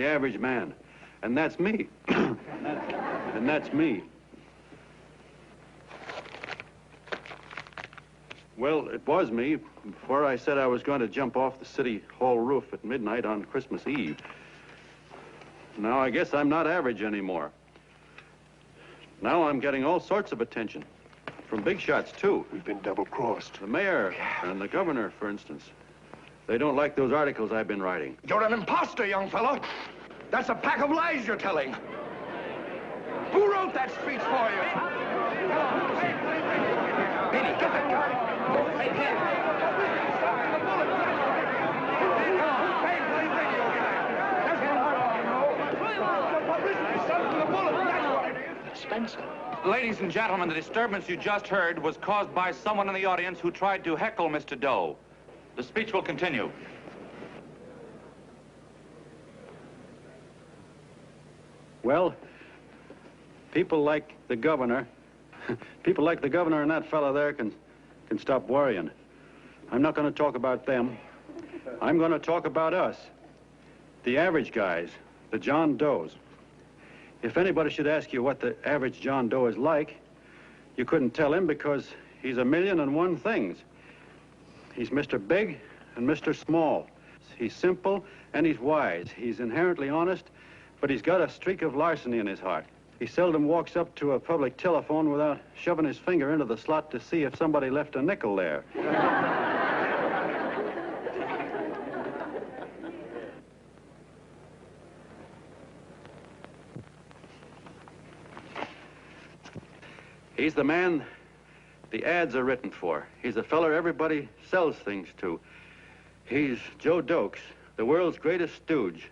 average man. And that's me. And that's me. Well, it was me before I said I was going to jump off the city hall roof at midnight on Christmas Eve. Now I guess I'm not average anymore. Now I'm getting all sorts of attention. From big shots, too. We've been double-crossed. The mayor and the governor, for instance. They don't like those articles I've been writing. You're an imposter, young fellow. That's a pack of lies you're telling. Who wrote that speech for you? Benny, get that guy. Hey, Ken. Spencer. Ladies and gentlemen, the disturbance you just heard was caused by someone in the audience who tried to heckle Mr. Doe. The speech will continue. Well, people like the governor and that fellow there can stop worrying. I'm not going to talk about them. I'm going to talk about us, the average guys, the John Does. If anybody should ask you what the average John Doe is like, you couldn't tell him because he's 1,000,001 things. He's Mr. Big and Mr. Small. He's simple and he's wise. He's inherently honest, but he's got a streak of larceny in his heart. He seldom walks up to a public telephone without shoving his finger into the slot to see if somebody left a nickel there. He's the man the ads are written for. He's a feller everybody sells things to. He's Joe Dokes, the world's greatest stooge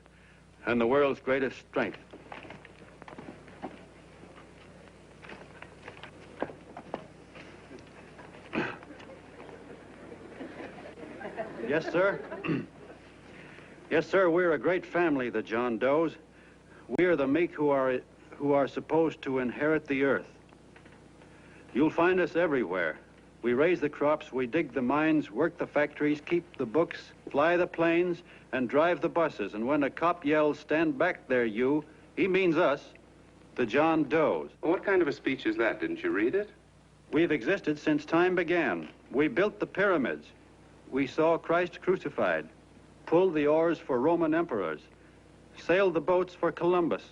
and the world's greatest strength. Yes, sir. Yes, sir, we're a great family, the John Does. We're the meek who are supposed to inherit the earth. You'll find us everywhere. We raise the crops, we dig the mines, work the factories, keep the books, fly the planes, and drive the buses. And when a cop yells, "Stand back there, you," he means us, the John Does. What kind of a speech is that? Didn't you read it? We've existed since time began. We built the pyramids. We saw Christ crucified, pulled the oars for Roman emperors, sailed the boats for Columbus,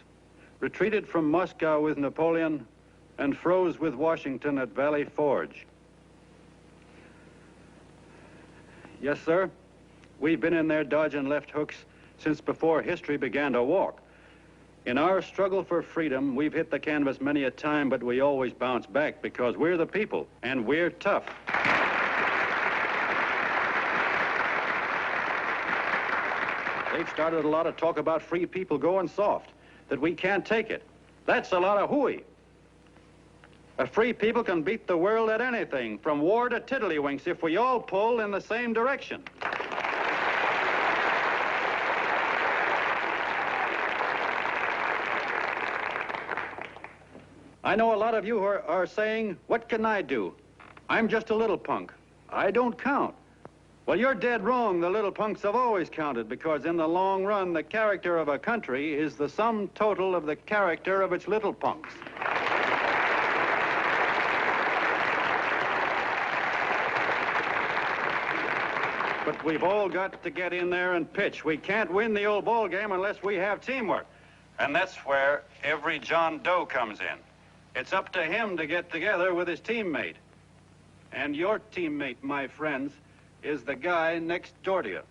retreated from Moscow with Napoleon, and froze with Washington at Valley Forge. Yes, sir. We've been in there dodging left hooks since before history began to walk. In our struggle for freedom, we've hit the canvas many a time, but we always bounce back because we're the people, and we're tough. They've started a lot of talk about free people going soft, that we can't take it. That's a lot of hooey. A free people can beat the world at anything, from war to tiddlywinks, if we all pull in the same direction. I know a lot of you are saying, "What can I do? I'm just a little punk. I don't count." Well, you're dead wrong. The little punks have always counted, because in the long run, the character of a country is the sum total of the character of its little punks. But we've all got to get in there and pitch. We can't win the old ball game unless we have teamwork. And that's where every John Doe comes in. It's up to him to get together with his teammate. And your teammate, my friends, is the guy next door to you.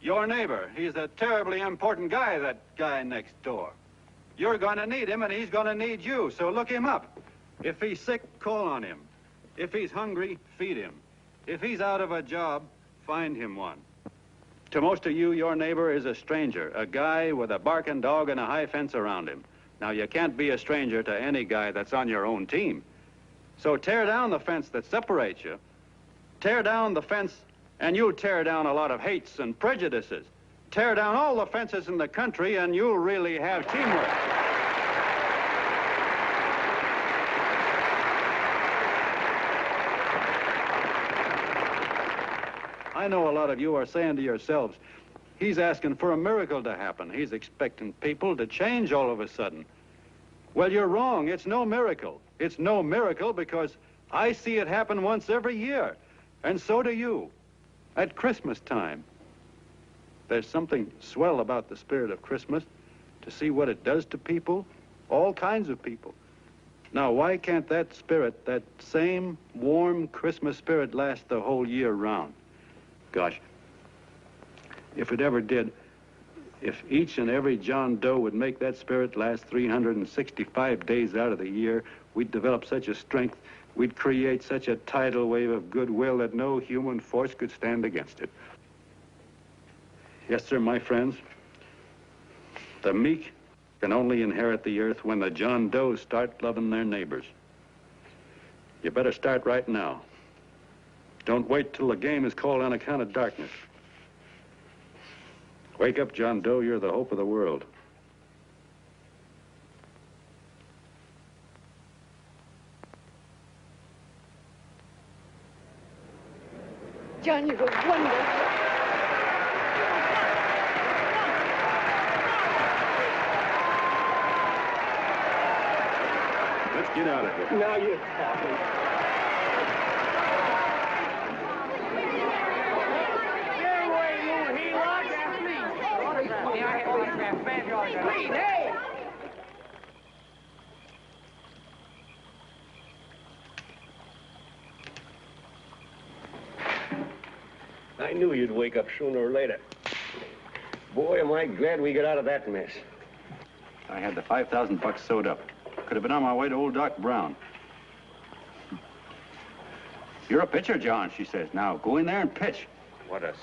Your neighbor. He's a terribly important guy, that guy next door. You're going to need him, and he's going to need you, so look him up. If he's sick, call on him. If he's hungry, feed him. If he's out of a job, find him one. To most of you, your neighbor is a stranger, a guy with a barking dog and a high fence around him. Now, you can't be a stranger to any guy that's on your own team. So tear down the fence that separates you. Tear down the fence, and you'll tear down a lot of hates and prejudices. Tear down all the fences in the country, and you'll really have teamwork. I know a lot of you are saying to yourselves, "He's asking for a miracle to happen. He's expecting people to change all of a sudden." Well, you're wrong. It's no miracle. It's no miracle because I see it happen once every year, and so do you, at Christmas time. There's something swell about the spirit of Christmas, to see what it does to people, all kinds of people. Now, why can't that spirit, that same warm Christmas spirit, last the whole year round? Gosh, if it ever did, if each and every John Doe would make that spirit last 365 days out of the year, we'd develop such a strength, we'd create such a tidal wave of goodwill that no human force could stand against it. Yes, sir, my friends, the meek can only inherit the earth when the John Does start loving their neighbors. You better start right now. Don't wait till the game is called on account of darkness. Wake up, John Doe. You're the hope of the world. John, you're wonderful. Let's get out of here. Now you're talking. Hey! I knew you'd wake up sooner or later. Boy, am I glad we got out of that mess. I had the $5,000 sewed up. Could have been on my way to old Doc Brown. You're a pitcher, John, she says. Now, go in there and pitch. What a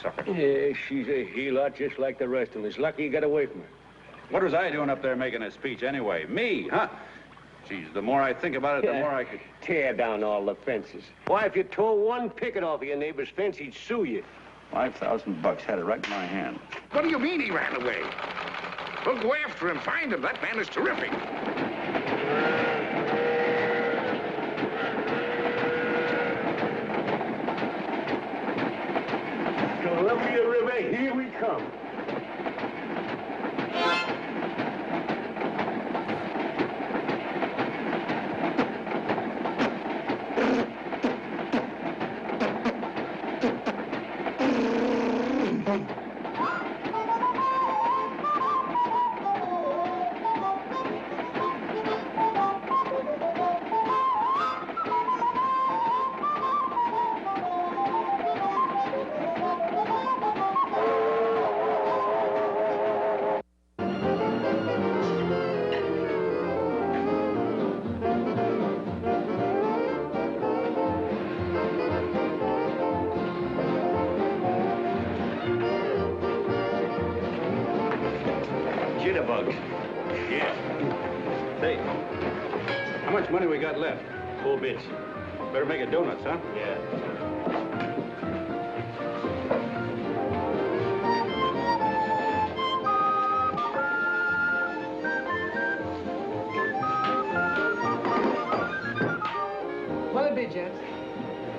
sucker. Yeah, she's a heel-out just like the rest of them. It's lucky you got away from her. What was I doing up there making a speech anyway? Me, huh? Geez, the more I think about it, the more I could... Tear down all the fences. Why, if you tore one picket off of your neighbor's fence, he'd sue you. $5,000 had it right in my hand. What do you mean he ran away? We'll go after him, find him. That man is terrific. Columbia River, here we come. Jitterbugs. Yeah. Say, how much money we got left? 4 bits. Better make it donuts, huh? Yeah. What'll it be, gents?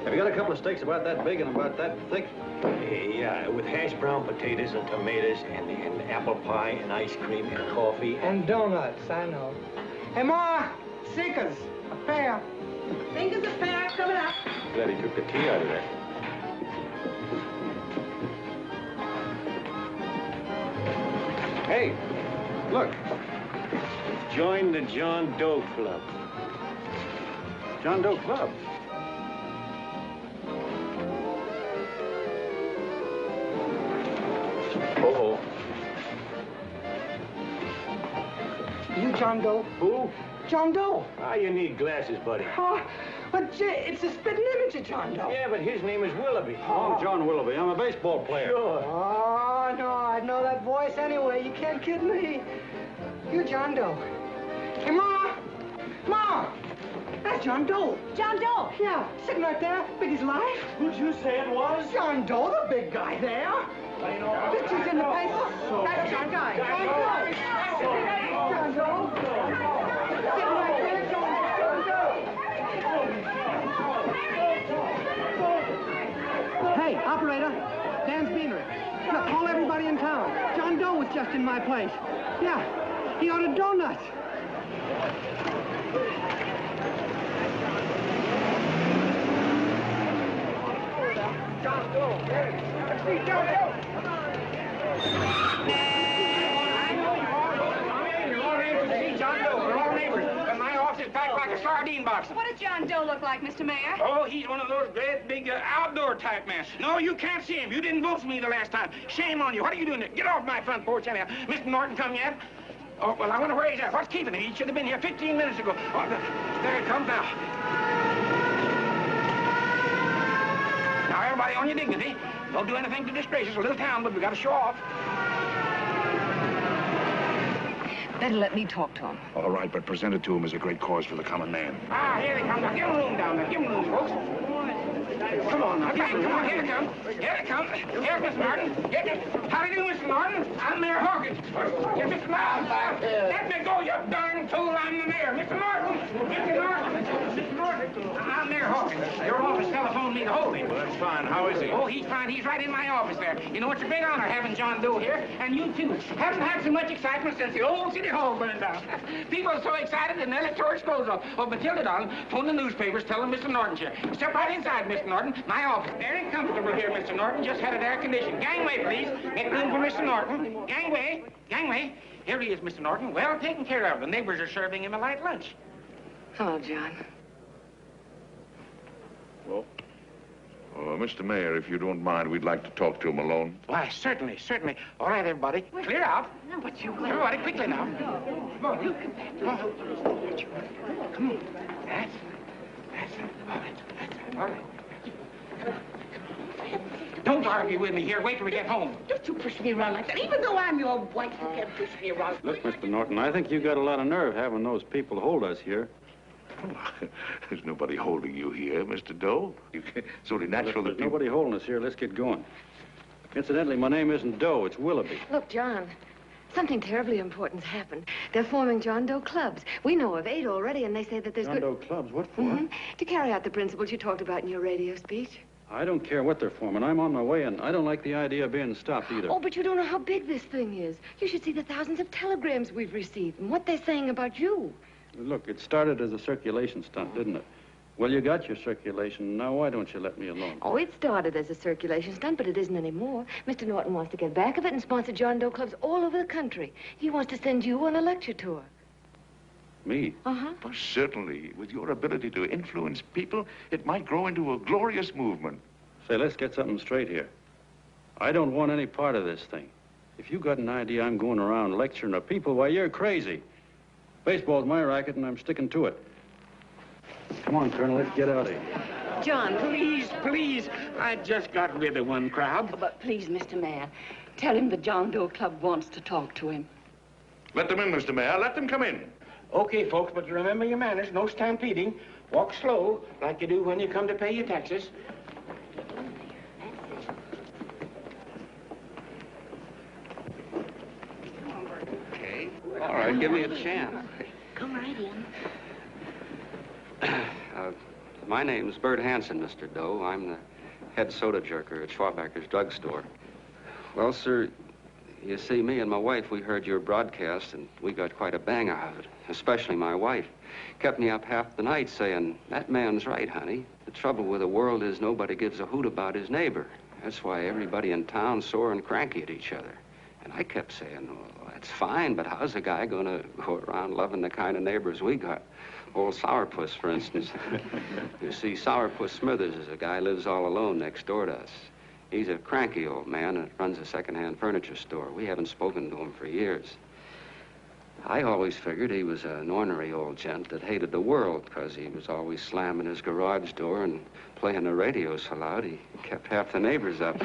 Have you got a couple of steaks about that big and about that thick? Yeah, with hash brown potatoes and tomatoes and apple pie and ice cream and coffee. And donuts, I know. Hey, Ma, Seekers, a pair. Fingers a pair, coming up. Glad he took the tea out of that. Hey, look. Join the John Doe Club. John Doe Club. Oh. You John Doe? Who? John Doe. Ah, you need glasses, buddy. Oh, but Jay, it's a spitting image of John Doe. Yeah, but his name is Willoughby. Oh, I'm John Willoughby. I'm a baseball player. Sure. Oh, no, I'd know that voice anyway. You can't kid me. You're John Doe. Hey, Ma! Ma! That's John Doe. John Doe. Yeah, sitting right there, big as life. Who'd you say it was? John Doe, the big guy there. Pictures in the paper. That's John Guy. John Doe. John Doe. Sitting right there, John Doe. Hey, operator. Dan's Beanery. Look, call everybody in town. John Doe was just in my place. Yeah, he ordered donuts. John Doe. Let's see John Doe. John Doe, we're all neighbors. And my office is packed like a sardine box. What does John Doe look like, Mr. Mayor? Oh, he's one of those great big outdoor type men. No, you can't see him. You didn't vote for me the last time. Shame on you. What are you doing there? Get off my front porch anyhow. Mr. Norton come yet? Oh, well, I wonder where he's at. What's keeping him? He should have been here 15 minutes ago. Oh, there he comes now. Now, everybody on your dignity. Don't do anything to disgrace us. A little town, but we got to show off. Better let me talk to him. All right, but present it to him as a great cause for the common man. Ah, here they come. Now, give him room down there. Give him room, folks. Come on now. Come on. Here they come. Here they come. Here's Mr. Martin. How do you do, Mr. Martin? I'm Mayor Hawkins. Here's Mr. Martin. Let me go, you darn tool. I'm the mayor. Mr. Martin. Mr. Martin. Mr. Martin. I'm Mayor Hawkins. Your office telephoned me to hold him. Well, that's fine. How is he? Oh, he's fine. He's right in my office there. You know, it's a great honor having John Doe here, and you too. Haven't had so much excitement since the old city hall burned down. People are so excited and they'll let torch goes off. Oh, Matilda, darling, phone the newspapers, tell them Mr. Norton's here. Step right inside, Mr. Norton. My office. Very comfortable here, Mr. Norton. Just had it air conditioned. Gangway, please. Make room for Mr. Norton. Gangway. Gangway. Here he is, Mr. Norton. Well taken care of. The neighbors are serving him a light lunch. Hello, John. Well, Mr. Mayor, if you don't mind, we'd like to talk to him alone. Why, certainly, certainly. All right, everybody. Clear out. But you will. Everybody, quickly now. Come on. Come on. Come on. That's it. All right. That's it. All right. Don't argue with me here. Wait till we get home. Don't you push me around like that. Even though I'm your wife, you can't push me around. Look, Mr. Norton, I think you got a lot of nerve having those people hold us here. There's nobody holding you here, Mr. Doe. It's only natural that There's nobody holding us here. Let's get going. Incidentally, my name isn't Doe. It's Willoughby. Look, John, something terribly important's happened. They're forming John Doe clubs. We know of 8 already, and they say that there's John Doe clubs? What for? To carry out the principles you talked about in your radio speech. I don't care what they're forming. I'm on my way, and I don't like the idea of being stopped either. Oh, but you don't know how big this thing is. You should see the thousands of telegrams we've received and what they're saying about you. Look, it started as a circulation stunt, didn't it? Well, you got your circulation. Now, why don't you let me alone? Oh, it started as a circulation stunt, but it isn't anymore. Mr. Norton wants to get back of it and sponsor John Doe clubs all over the country. He wants to send you on a lecture tour. Me? Uh-huh. Well, certainly. With your ability to influence people, it might grow into a glorious movement. Say, let's get something straight here. I don't want any part of this thing. If you got an idea I'm going around lecturing the people, why, you're crazy. Baseball's my racket, and I'm sticking to it. Come on, Colonel, let's get out of here. John, please. I just got rid of one crowd. But please, Mr. Mayor, tell him the John Doe Club wants to talk to him. Let them in, Mr. Mayor. Let them come in. Okay, folks, but remember your manners. No stampeding. Walk slow, like you do when you come to pay your taxes. Okay. All right, give me a chance. Come right in. My name's Bert Hansen, Mr. Doe. I'm the head soda jerker at Schwabacker's drugstore. Well, sir, you see, me and my wife, we heard your broadcast, and we got quite a bang out of it, especially my wife. Kept me up half the night saying, that man's right, honey. The trouble with the world is nobody gives a hoot about his neighbor. That's why everybody in town's sore and cranky at each other. And I kept saying, well, that's fine, but how's a guy going to go around loving the kind of neighbors we got? Old Sourpuss, for instance. You see, Sourpuss Smithers is a guy who lives all alone next door to us. He's a cranky old man that runs a second-hand furniture store. We haven't spoken to him for years. I always figured he was an ornery old gent that hated the world because he was always slamming his garage door and playing the radio so loud he kept half the neighbors up.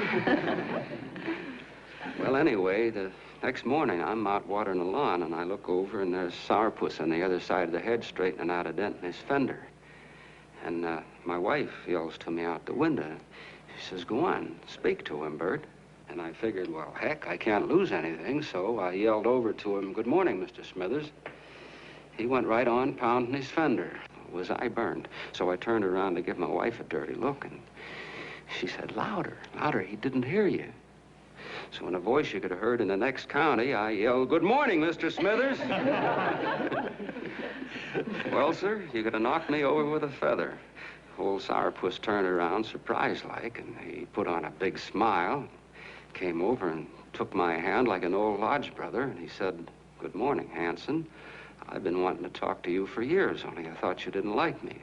Well, anyway, the next morning I'm out watering the lawn and I look over and there's Sourpuss on the other side of the hedge straightening out a dent in his fender. And my wife yells to me out the window. She says, go on, speak to him, Bert. And I figured, well, heck, I can't lose anything, so I yelled over to him, good morning, Mr. Smithers. He went right on pounding his fender. Was I burned? So I turned around to give my wife a dirty look, and she said, louder, he didn't hear you. So in a voice you could have heard in the next county, I yelled, good morning, Mr. Smithers. Well, sir, you could have knocked me over with a feather. Old Sourpuss turned around, surprised-like, and he put on a big smile, came over and took my hand like an old lodge brother, and he said, good morning, Hanson. I've been wanting to talk to you for years, only I thought you didn't like me.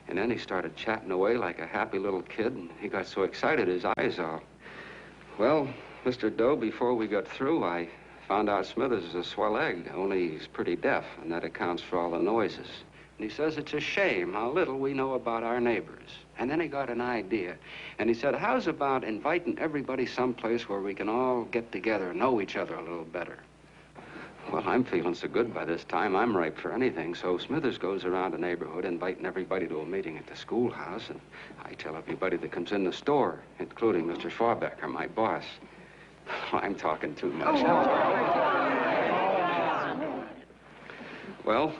And then he started chatting away like a happy little kid, and he got so excited his eyes all... Well, Mr. Doe, before we got through, I found out Smithers is a swell egg, only he's pretty deaf, and that accounts for all the noises. And he says it's a shame how little we know about our neighbors. And then he got an idea. And he said, how's about inviting everybody someplace where we can all get together and know each other a little better? Well, I'm feeling so good by this time, I'm ripe for anything. So Smithers goes around the neighborhood inviting everybody to a meeting at the schoolhouse. And I tell everybody that comes in the store, including Mr. Schwabacker, my boss. I'm talking too much. Well,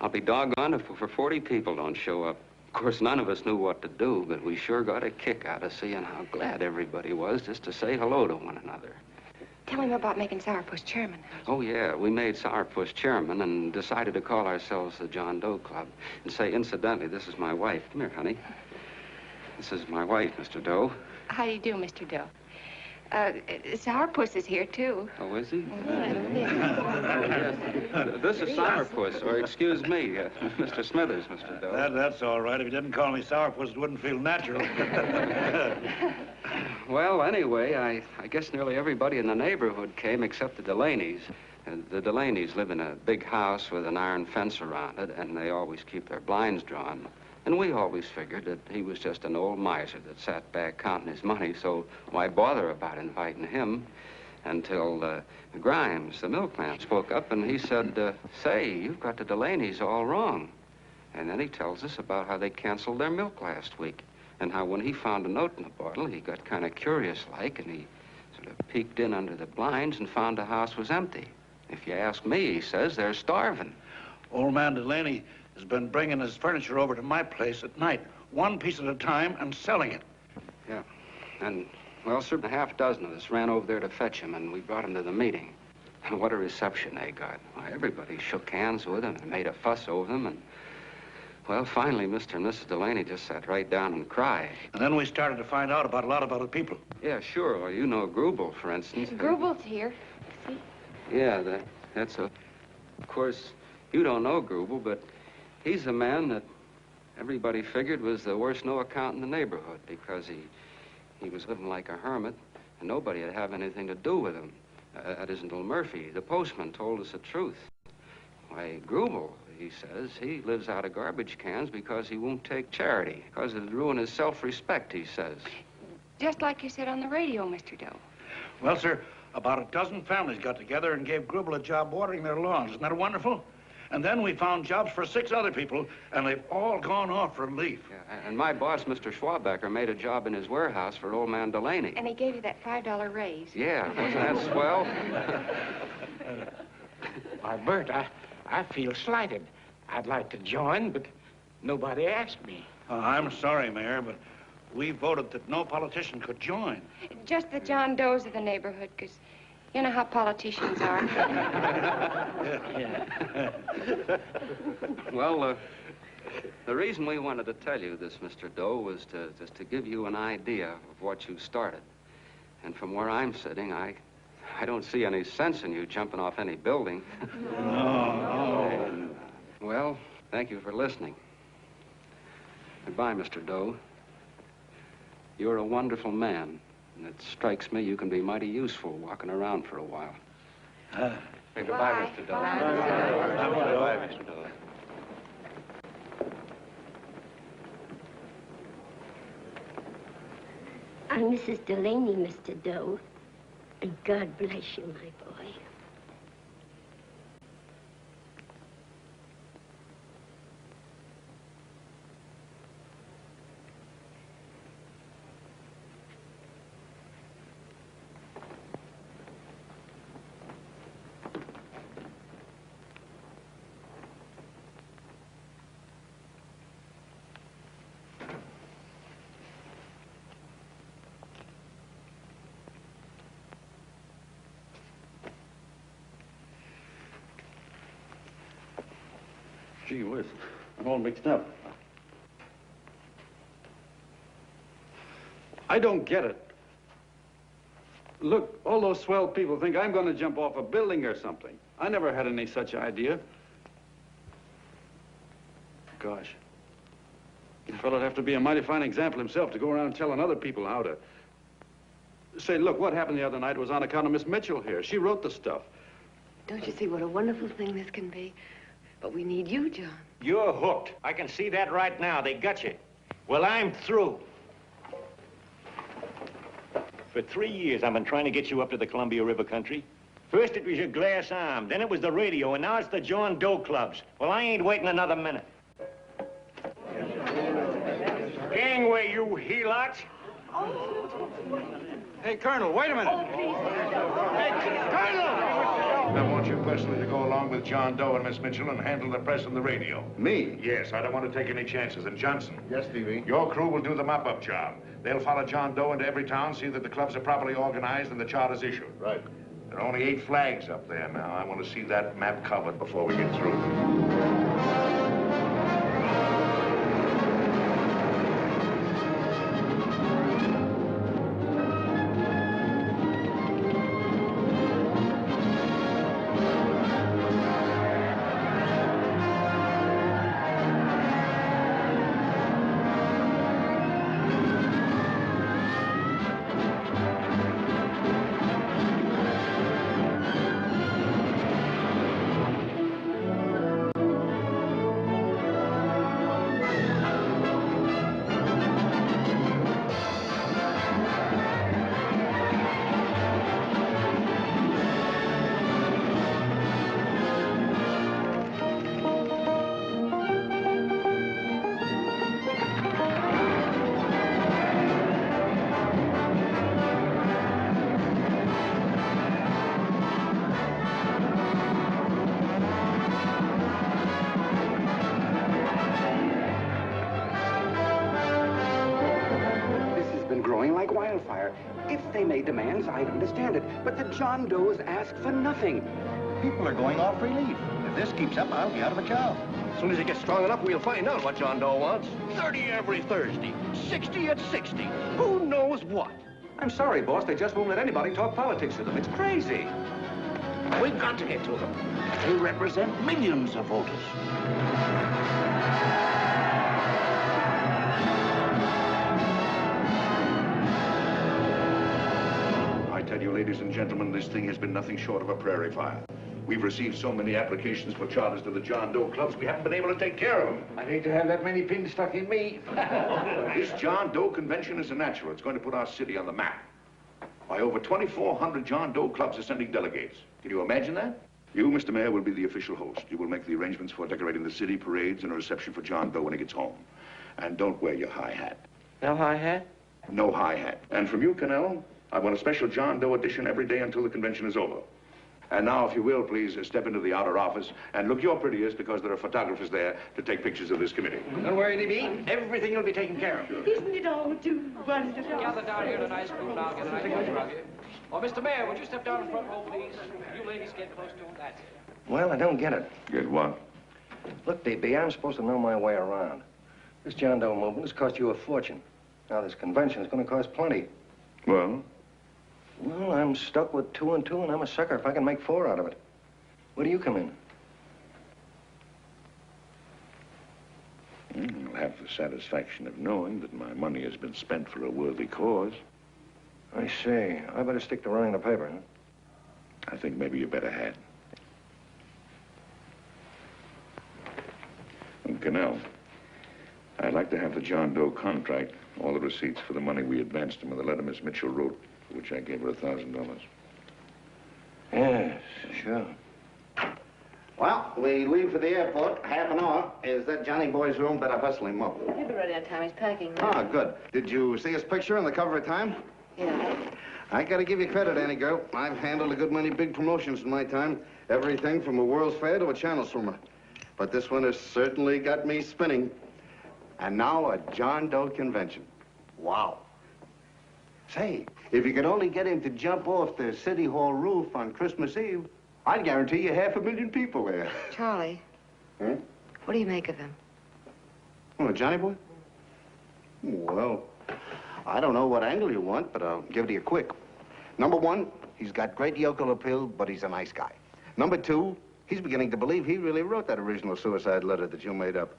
I'll be doggone if over 40 people don't show up. Of course, none of us knew what to do, but we sure got a kick out of seeing how glad everybody was just to say hello to one another. Tell him about making Sourpuss chairman. Oh, yeah, we made Sourpuss chairman and decided to call ourselves the John Doe Club. And say, incidentally, this is my wife. Come here, honey. This is my wife, Mr. Doe. How do you do, Mr. Doe? Sourpuss is here, too. Oh, is he? This is Sourpuss, or excuse me, Mr. Smithers, Mr. Doe. That's all right. If you didn't call me Sourpuss, it wouldn't feel natural. Well, anyway, I guess nearly everybody in the neighborhood came except the Delaney's. The Delaney's live in a big house with an iron fence around it, and they always keep their blinds drawn. And we always figured that he was just an old miser that sat back counting his money, so why bother about inviting him? Until Grimes, the milkman, spoke up and he said, say, you've got the Delaney's all wrong. And then he tells us about how they canceled their milk last week and how when he found a note in the bottle, he got kind of curious-like and he sort of peeked in under the blinds and found the house was empty. If you ask me, he says, they're starving. Old man Delaney has been bringing his furniture over to my place at night, one piece at a time, and selling it. Yeah. And, well, sir, a half dozen of us ran over there to fetch him, and we brought him to the meeting. And what a reception they got. Why, everybody shook hands with him and made a fuss over them, and, well, finally, Mr. and Mrs. Delaney just sat right down and cried. And then we started to find out about a lot of other people. Yeah, sure. Well, you know Grubel, for instance. Grubel's here. Yeah, that's a... Of course, you don't know Grubel, but he's a man that everybody figured was the worst no-account in the neighborhood because he was living like a hermit, and nobody would have anything to do with him. That isn't until Murphy, the postman, told us the truth. Why, Grubel, he says, he lives out of garbage cans because he won't take charity, because it'd ruin his self-respect, he says. Just like you said on the radio, Mr. Doe. Well, sir, about a dozen families got together and gave Grubel a job watering their lawns. Isn't that wonderful? And then we found jobs for 6 other people, and they've all gone off for leave. Yeah, and my boss, Mr. Schwabecker, made a job in his warehouse for old man Delaney. And he gave you that $5 raise. Yeah, wasn't that swell? Why, Bert, I feel slighted. I'd like to join, but nobody asked me. I'm sorry, Mayor, but we voted that no politician could join. Just the John Does of the neighborhood, because you know how politicians are. Well, the reason we wanted to tell you this, Mr. Doe, was just to give you an idea of what you started. And from where I'm sitting, I don't see any sense in you jumping off any building. No. Well, thank you for listening. Goodbye, Mr. Doe. You're a wonderful man, and it strikes me you can be mighty useful walking around for a while. Hey, goodbye, Mr. Doe. Goodbye, Mr. Doe. I'm Mrs. Delaney, Mr. Doe, and God bless you, my boy. Gee whiz, I'm all mixed up. I don't get it. Look, all those swell people think I'm going to jump off a building or something. I never had any such idea. Gosh. The fellow'd have to be a mighty fine example himself to go around telling other people how to... Say, look, what happened the other night was on account of Miss Mitchell here. She wrote the stuff. Don't you see what a wonderful thing this can be? But we need you, John. You're hooked. I can see that right now. They got you. Well, I'm through. For 3 years, I've been trying to get you up to the Columbia River country. First, it was your glass arm. Then it was the radio. And now it's the John Doe clubs. Well, I ain't waiting another minute. Gangway, you helots. Hey, Colonel, wait a minute. Hey, Colonel! I want you personally to go along with John Doe and Miss Mitchell and handle the press and the radio. Me? Yes, I don't want to take any chances. And Johnson. Yes, Stevie. Your crew will do the mop-up job. They'll follow John Doe into every town, see that the clubs are properly organized and the charter's issued. Right. There are only 8 flags up there now. I want to see that map covered before we get through. they made demands, I'd understand it. But the John Does ask for nothing. People are going off relief. If this keeps up, I'll be out of a job. As soon as it gets strong enough, we'll find out what John Doe wants. 30 every Thursday, 60 at 60. Who knows what? I'm sorry, boss. They just won't let anybody talk politics to them. It's crazy. We've got to get to them. They represent millions of voters. I tell you, ladies and gentlemen, this thing has been nothing short of a prairie fire. We've received so many applications for charters to the John Doe clubs, we haven't been able to take care of them. I'd hate to have that many pins stuck in me. This John Doe convention is a natural. It's going to put our city on the map. Why, over 2,400 John Doe clubs are sending delegates. Can you imagine that? You, Mr. Mayor, will be the official host. You will make the arrangements for decorating the city, parades, and a reception for John Doe when he gets home. And don't wear your high hat. No high hat? No high hat. And from you, Cannell, I want a special John Doe edition every day until the convention is over. And now, if you will, please step into the outer office and look your prettiest because there are photographers there to take pictures of this committee. Don't worry, D.B. Everything will be taken care of. Isn't it all too wonderful? Gather down here in a nice group and I'll get a nice picture of you. Oh, Mr. Mayor, would you step down in front row, please? You ladies get close to him. That's it. Well, I don't get it. Get what? Look, D.B., I'm supposed to know my way around. This John Doe movement has cost you a fortune. Now, this convention is going to cost plenty. Well? Well, I'm stuck with 2 and 2, and I'm a sucker if I can make 4 out of it. Where do you come in? I'll have the satisfaction of knowing that my money has been spent for a worthy cause. I see. I better stick to running the paper, huh? I think maybe you better had. And Cannell, I'd like to have the John Doe contract, all the receipts for the money we advanced him, and the letter Miss Mitchell wrote, for which I gave her $1,000. Yes, sure. Well, we leave for the airport. Half an hour. Is that Johnny boy's room? Better hustle him up. He'll be ready on time. He's packing. Ah, good. Did you see his picture on the cover of Time? Yeah. I gotta give you credit, Annie girl. I've handled a good many big promotions in my time. Everything from a World's Fair to a channel swimmer. But this one has certainly got me spinning. And now a John Doe convention. Wow. Say, if you could only get him to jump off the City Hall roof on Christmas Eve, I'd guarantee you 500,000 people there. Charlie. Huh? What do you make of him? Oh, Johnny boy? Well, I don't know what angle you want, but I'll give it to you quick. Number 1, he's got great yokel appeal, but he's a nice guy. Number 2, he's beginning to believe he really wrote that original suicide letter that you made up.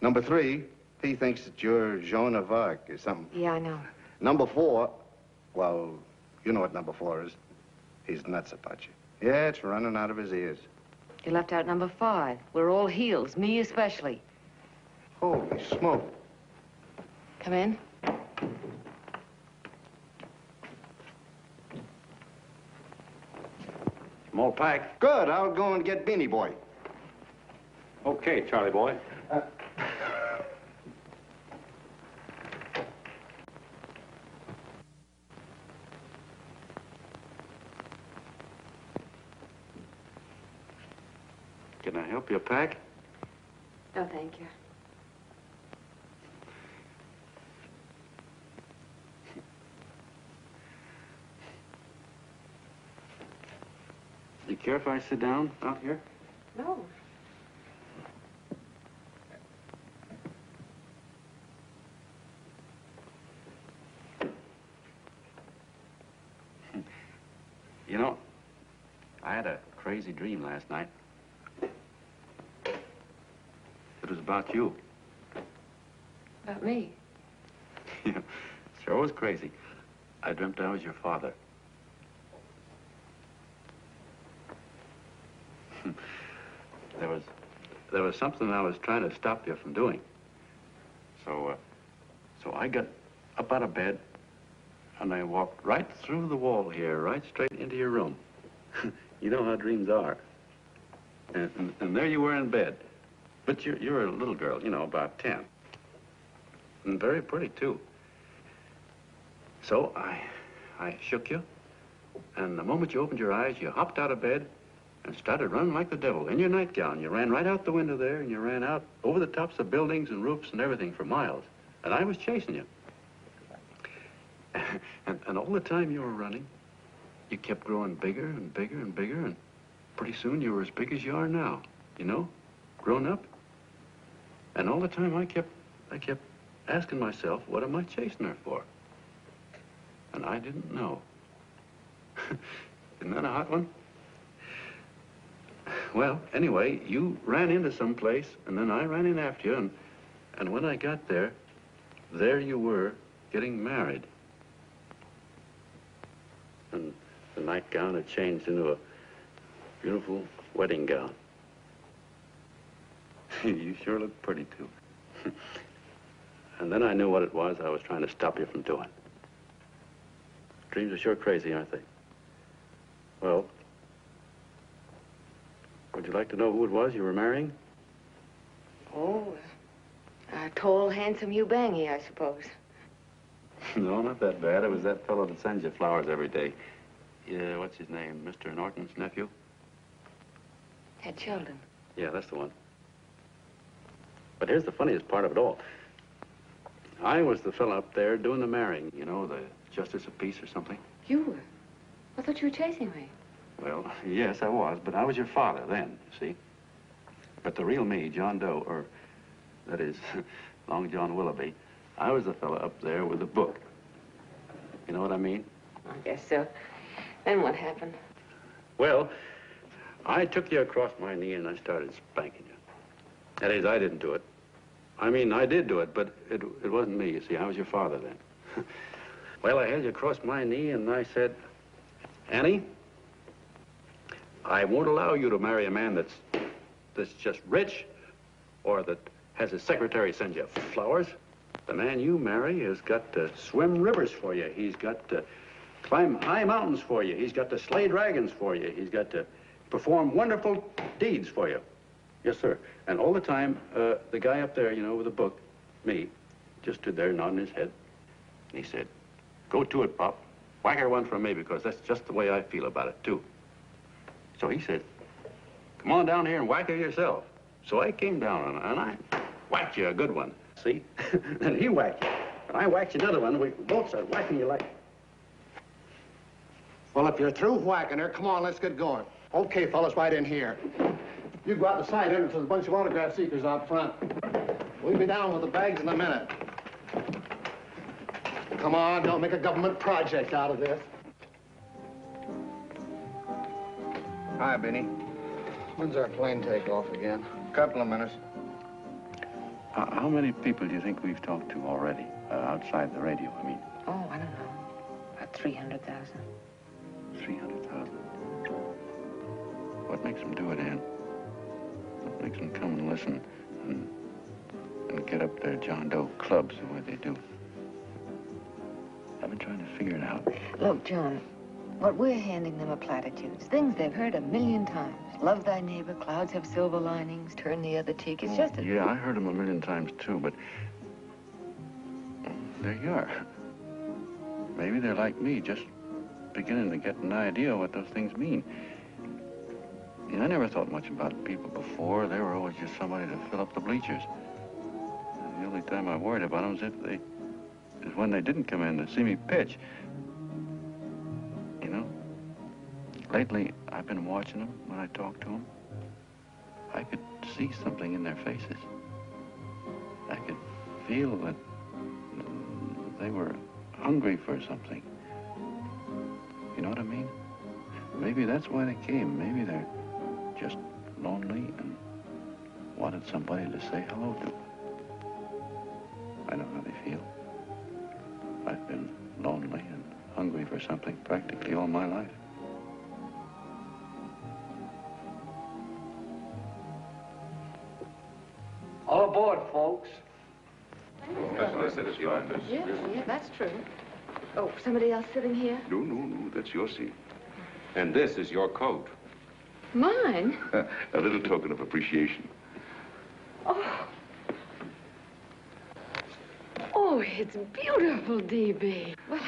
Number 3, he thinks that you're Joan of Arc or something. Yeah, I know. Number 4, well, you know what number 4 is. He's nuts about you. Yeah, it's running out of his ears. You left out number 5. We're all heels, me especially. Holy smoke. Come in. I'm all packed. Good. I'll go and get Beanie Boy. Okay, Charlie boy. Can I help you pack? No, thank you. You care if I sit down out here? No. You know, I had a crazy dream last night. It was about you. About me? Yeah, sure was crazy. I dreamt I was your father. There was something I was trying to stop you from doing. So I got up out of bed, and I walked right through the wall here, right straight into your room. You know how dreams are. And there you were in bed. But you're a little girl, you know, about 10. And very pretty, too. So I shook you, and the moment you opened your eyes, you hopped out of bed and started running like the devil in your nightgown. You ran right out the window there, and you ran out over the tops of buildings and roofs and everything for miles. And I was chasing you. And And all the time you were running, you kept growing bigger and bigger and bigger, and pretty soon you were as big as you are now, you know, grown up. And all the time I kept asking myself, what am I chasing her for? And I didn't know. Isn't that a hot one? Well, anyway, you ran into some place, and then I ran in after you, and when I got there you were getting married. And the nightgown had changed into a beautiful wedding gown. You sure look pretty, too. And then I knew what it was I was trying to stop you from doing. Dreams are sure crazy, aren't they? Well, would you like to know who it was you were marrying? Oh, a tall, handsome Eubangi, I suppose. No, not that bad. It was that fellow that sends you flowers every day. Yeah, what's his name? Mr. Norton's nephew? Ted Sheldon. Yeah, that's the one. But here's the funniest part of it all. I was the fellow up there doing the marrying, you know, the justice of peace or something. You were? I thought you were chasing me. Well, yes, I was, but I was your father then, you see. But the real me, John Doe, or that is, Long John Willoughby, I was the fellow up there with the book. You know what I mean? I guess so. Then what happened? Well, I took you across my knee and I started spanking you. That is, I didn't do it. I mean, I did do it, but it wasn't me, you see. I was your father then. Well, I held you across my knee and I said, Annie, I won't allow you to marry a man that's just rich or that has his secretary send you flowers. The man you marry has got to swim rivers for you. He's got to climb high mountains for you. He's got to slay dragons for you. He's got to perform wonderful deeds for you. Yes, sir. And all the time, the guy up there, you know, with the book, me, just stood there nodding his head. And he said, go to it, Pop. Whack her one from me, because that's just the way I feel about it, too. So he said, come on down here and whack her yourself. So I came down and I whacked you a good one, see? And he whacked you. And I whacked you another one. We both started whacking you like... Well, if you're through whacking her, come on, let's get going. Okay, fellas, right in here. You go out the side entrance. There's a bunch of autograph seekers out front. We'll be down with the bags in a minute. Come on, don't make a government project out of this. Hi, Benny. When's our plane take off again? Couple of minutes. How many people do you think we've talked to already, outside the radio, I mean? Oh, I don't know. About 300,000. 300,000. What makes them do it, Ann? What makes them come and listen and get up their John Doe clubs the way they do? I've been trying to figure it out. Look, John, what we're handing them are platitudes. Things they've heard 1,000,000 times. Love thy neighbor, clouds have silver linings, turn the other cheek. It's just a... Yeah, I heard them 1,000,000 times, too, but... there you are. Maybe they're like me, just beginning to get an idea of what those things mean. You know, I never thought much about people before. They were always just somebody to fill up the bleachers. And the only time I worried about them is when they didn't come in to see me pitch. You know, lately I've been watching them when I talk to them. I could see something in their faces. I could feel that they were hungry for something. You know what I mean? Maybe that's why they came. Maybe they're just lonely and wanted somebody to say hello to. I know how they feel. I've been lonely and hungry for something practically all my life. All aboard, folks. That's what I said, it's your office. Yeah, that's true. Oh, somebody else sitting here? No, that's your seat. And this is your coat. Mine? A little token of appreciation. Oh. Oh, it's beautiful, D.B. Well,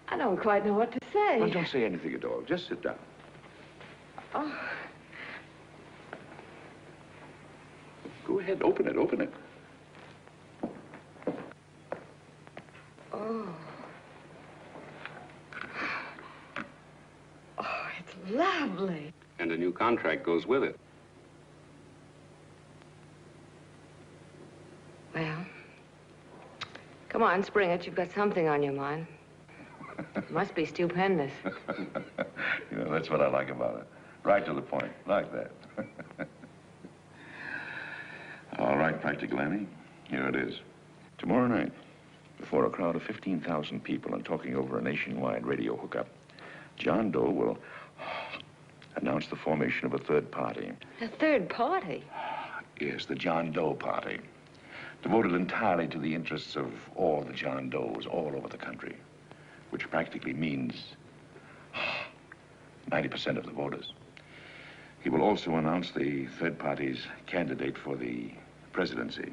I don't quite know what to say. Well, don't say anything at all. Just sit down. Oh. Go ahead, open it. Oh. lovely. And a new contract goes with it. Well, come on, spring it. You've got something on your mind. It must be stupendous. You know, that's what I like about it. Right to the point, like that. All right, Practical Annie, here it is. Tomorrow night, before a crowd of 15,000 people and talking over a nationwide radio hookup, John Doe will announce the formation of a third party. A third party? Yes, the John Doe Party. Devoted entirely to the interests of all the John Does all over the country, which practically means 90% of the voters. He will also announce the third party's candidate for the presidency.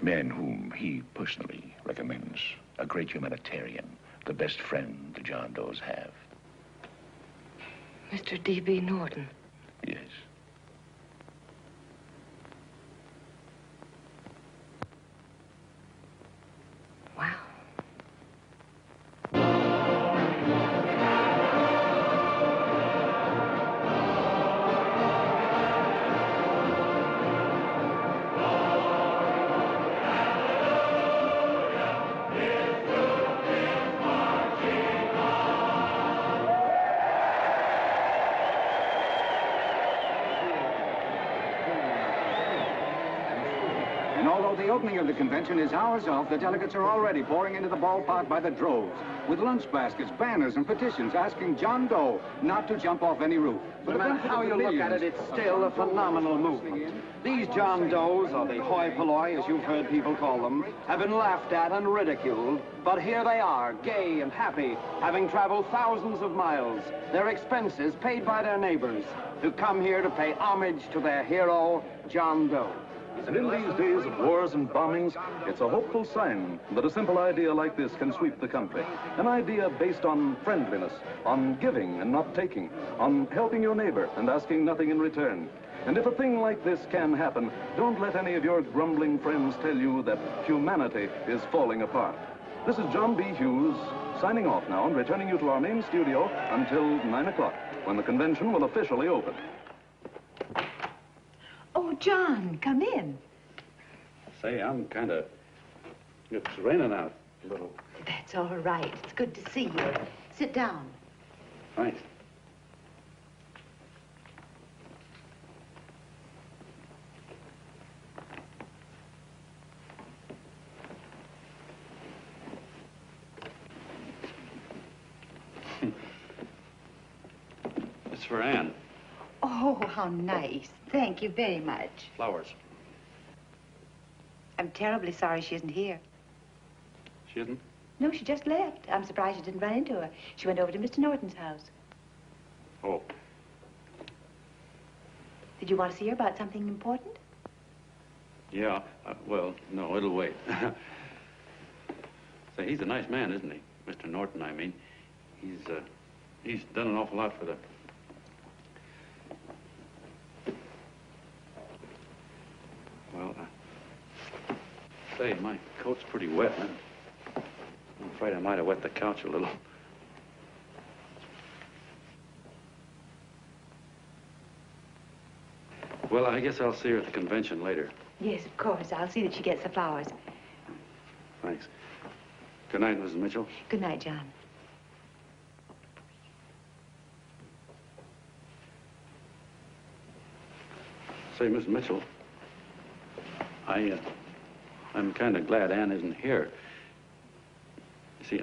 A man whom he personally recommends, a great humanitarian, the best friend the John Does have. Mr. D.B. Norton. Yes. Wow. And although the opening of the convention is hours off, the delegates are already pouring into the ballpark by the droves, with lunch baskets, banners, and petitions asking John Doe not to jump off any roof. No matter how you look at it, it's still a phenomenal movement. These John Does, or the hoi polloi, as you've heard people call them, have been laughed at and ridiculed, but here they are, gay and happy, having traveled thousands of miles, their expenses paid by their neighbors, to come here to pay homage to their hero, John Doe. And in these days of wars and bombings, it's a hopeful sign that a simple idea like this can sweep the country. An idea based on friendliness, on giving and not taking, on helping your neighbor and asking nothing in return. And if a thing like this can happen, don't let any of your grumbling friends tell you that humanity is falling apart. This is John B. Hughes, signing off now and returning you to our main studio until 9 o'clock, when the convention will officially open. Oh, John, come in. Say, I'm kind of... It's raining out a little. That's all right. It's good to see you. Sit down. Thanks. It's for Anne. Oh, how nice. Thank you very much. Flowers. I'm terribly sorry she isn't here. She isn't? No, she just left. I'm surprised you didn't run into her. She went over to Mr. Norton's house. Oh. Did you want to see her about something important? Yeah. Well, no, it'll wait. Say, he's a nice man, isn't he? Mr. Norton, I mean. He's done an awful lot for the... Well, say, my coat's pretty wet. I'm afraid I might have wet the couch a little. Well, I guess I'll see her at the convention later. Yes, of course. I'll see that she gets the flowers. Thanks. Good night, Mrs. Mitchell. Good night, John. Say, Miss Mitchell, I'm kind of glad Anne isn't here. You see,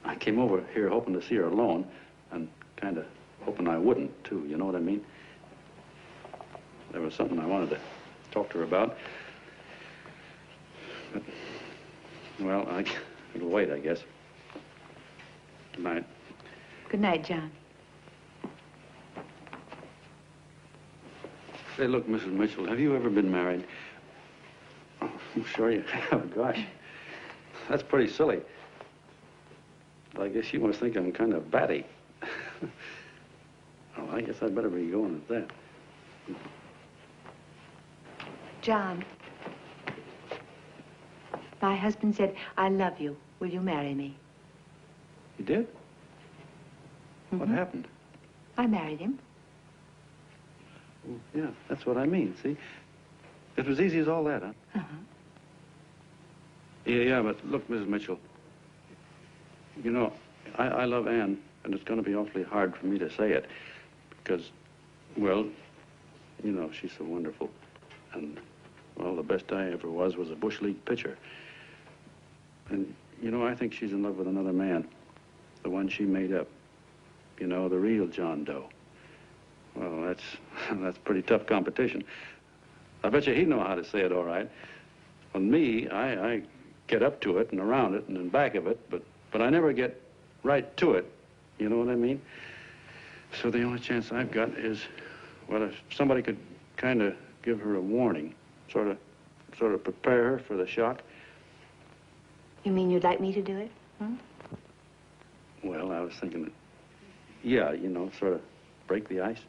I came over here hoping to see her alone, and kind of hoping I wouldn't, too, you know what I mean? There was something I wanted to talk to her about. But, well, it'll wait, I guess. Good night. Good night, John. Say, look, Mrs. Mitchell, have you ever been married? Oh, I'm sure you have. Gosh, that's pretty silly. But I guess you must think I'm kind of batty. Well, I guess I'd better be going at that. John, my husband said, I love you. Will you marry me? You did? What happened? I married him. Well, yeah, that's what I mean, see? It was easy as all that, huh? Uh-huh. Yeah, but look, Mrs. Mitchell, you know, I love Ann, and it's going to be awfully hard for me to say it because, well, you know, she's so wonderful. And, well, the best I ever was a Bush League pitcher. And, you know, I think she's in love with another man, the one she made up. You know, the real John Doe. Well, that's pretty tough competition. I bet you he'd know how to say it all right. On me, I get up to it and around it and in back of it, but I never get right to it. You know what I mean? So the only chance I've got is, well, if somebody could kind of give her a warning, sort of prepare her for the shock. You mean you'd like me to do it? Hmm? Well, I was thinking that, yeah, you know, sort of break the ice.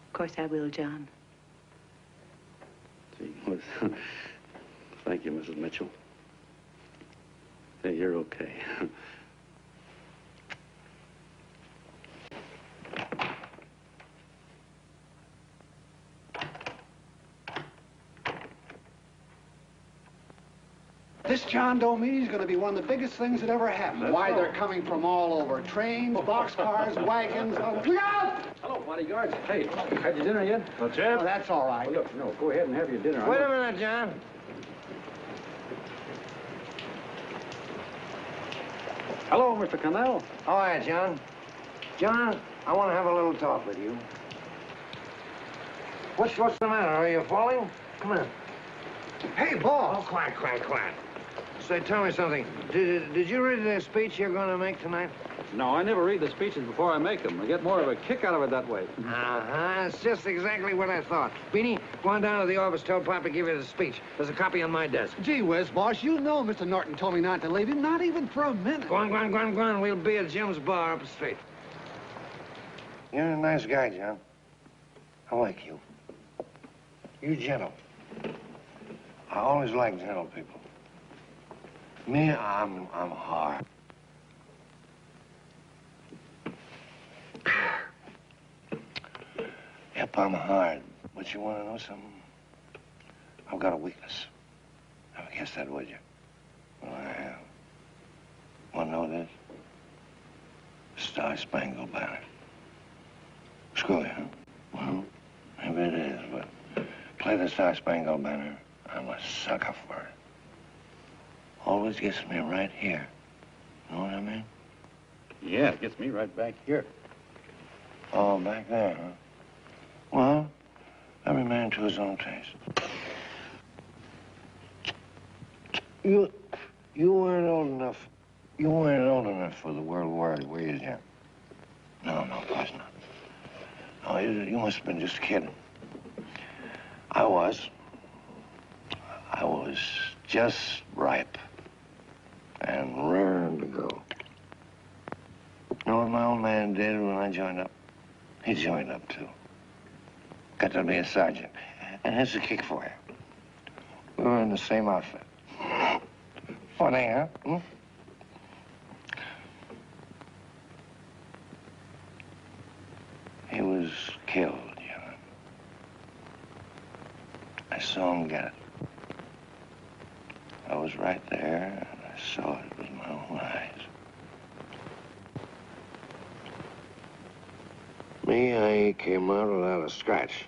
Of course I will, John. See, thank you, Mrs. Mitchell. Hey, you're okay. This John Doe meeting is going to be one of the biggest things that ever happened. Why, they're coming from all over. Trains, boxcars, wagons. Look out! Hello, bodyguards. Hey, had your dinner yet? Well, Jeff? Oh, that's all right. Well, look, no, go ahead and have your dinner. Wait a minute, John. Hello, Mr. Connell. How are you, John? John, I want to have a little talk with you. What's the matter? Are you falling? Come on. Hey, boss. Oh, quiet. Say, tell me something. Did you read the speech you're going to make tonight? No, I never read the speeches before I make them. I get more of a kick out of it that way. Uh-huh. It's just exactly what I thought. Beanie, go on down to the office, tell Pop to give you the speech. There's a copy on my desk. Gee whiz, boss, you know Mr. Norton told me not to leave him, not even for a minute. Go on. We'll be at Jim's bar up the street. You're a nice guy, John. I like you. You're gentle. I always like gentle people. Me, I'm hard. Yep, I'm hard. But you want to know something? I've got a weakness. Never guess that, would you? Well, I have. Want to know this? Star-Spangled Banner. Screw you, huh? Well, maybe it is, but play the Star-Spangled Banner. I'm a sucker for it. Always gets me right here. Know what I mean? Yeah, it gets me right back here. Oh, back there, huh? Well, every man to his own taste. You weren't old enough. You weren't old enough for the World War, were you, Jim? No, of course not. No, you must have been just kidding. I was just ripe and raring to go. You know what my old man did when I joined up? He joined up, too. Got to be a sergeant. And here's a kick for you. We were in the same outfit. Funny, huh? Hmm? He was killed, John. I saw him get it. I was right there, and I saw it with my own eyes. Me, I came out without a scratch.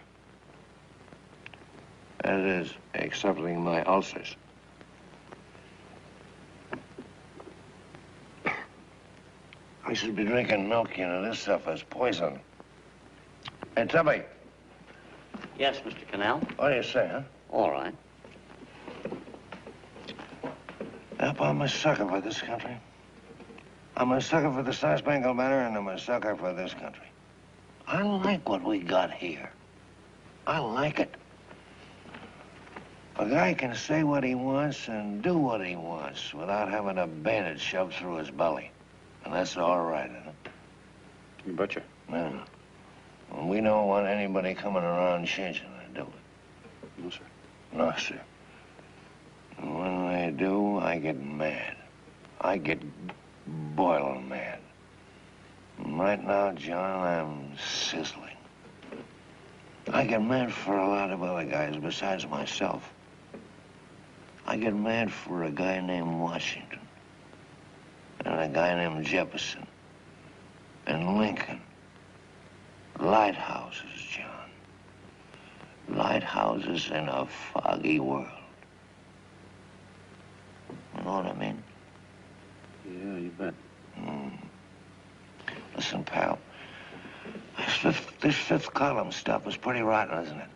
That is, excepting my ulcers. I should be drinking milk, you know. This stuff is poison. Hey, Tubby. Yes, Mr. Connell? What do you say, huh? All right. Yep, I'm a sucker for this country. I'm a sucker for the Star-Spangled Banner, and I'm a sucker for this country. I like what we got here. I like it. A guy can say what he wants and do what he wants without having a bayonet shoved through his belly. And that's all right, isn't it? You betcha. Yeah. And we don't want anybody coming around changing it, do we? No, sir. No, sir. And when they do, I get mad. I get boiling mad. right now, John, I'm sizzling. I get mad for a lot of other guys besides myself. I get mad for a guy named Washington, and a guy named Jefferson, and Lincoln. Lighthouses, John. Lighthouses in a foggy world. You know what I mean? Yeah, you bet. Listen, pal. This fifth column stuff is pretty rotten, isn't it?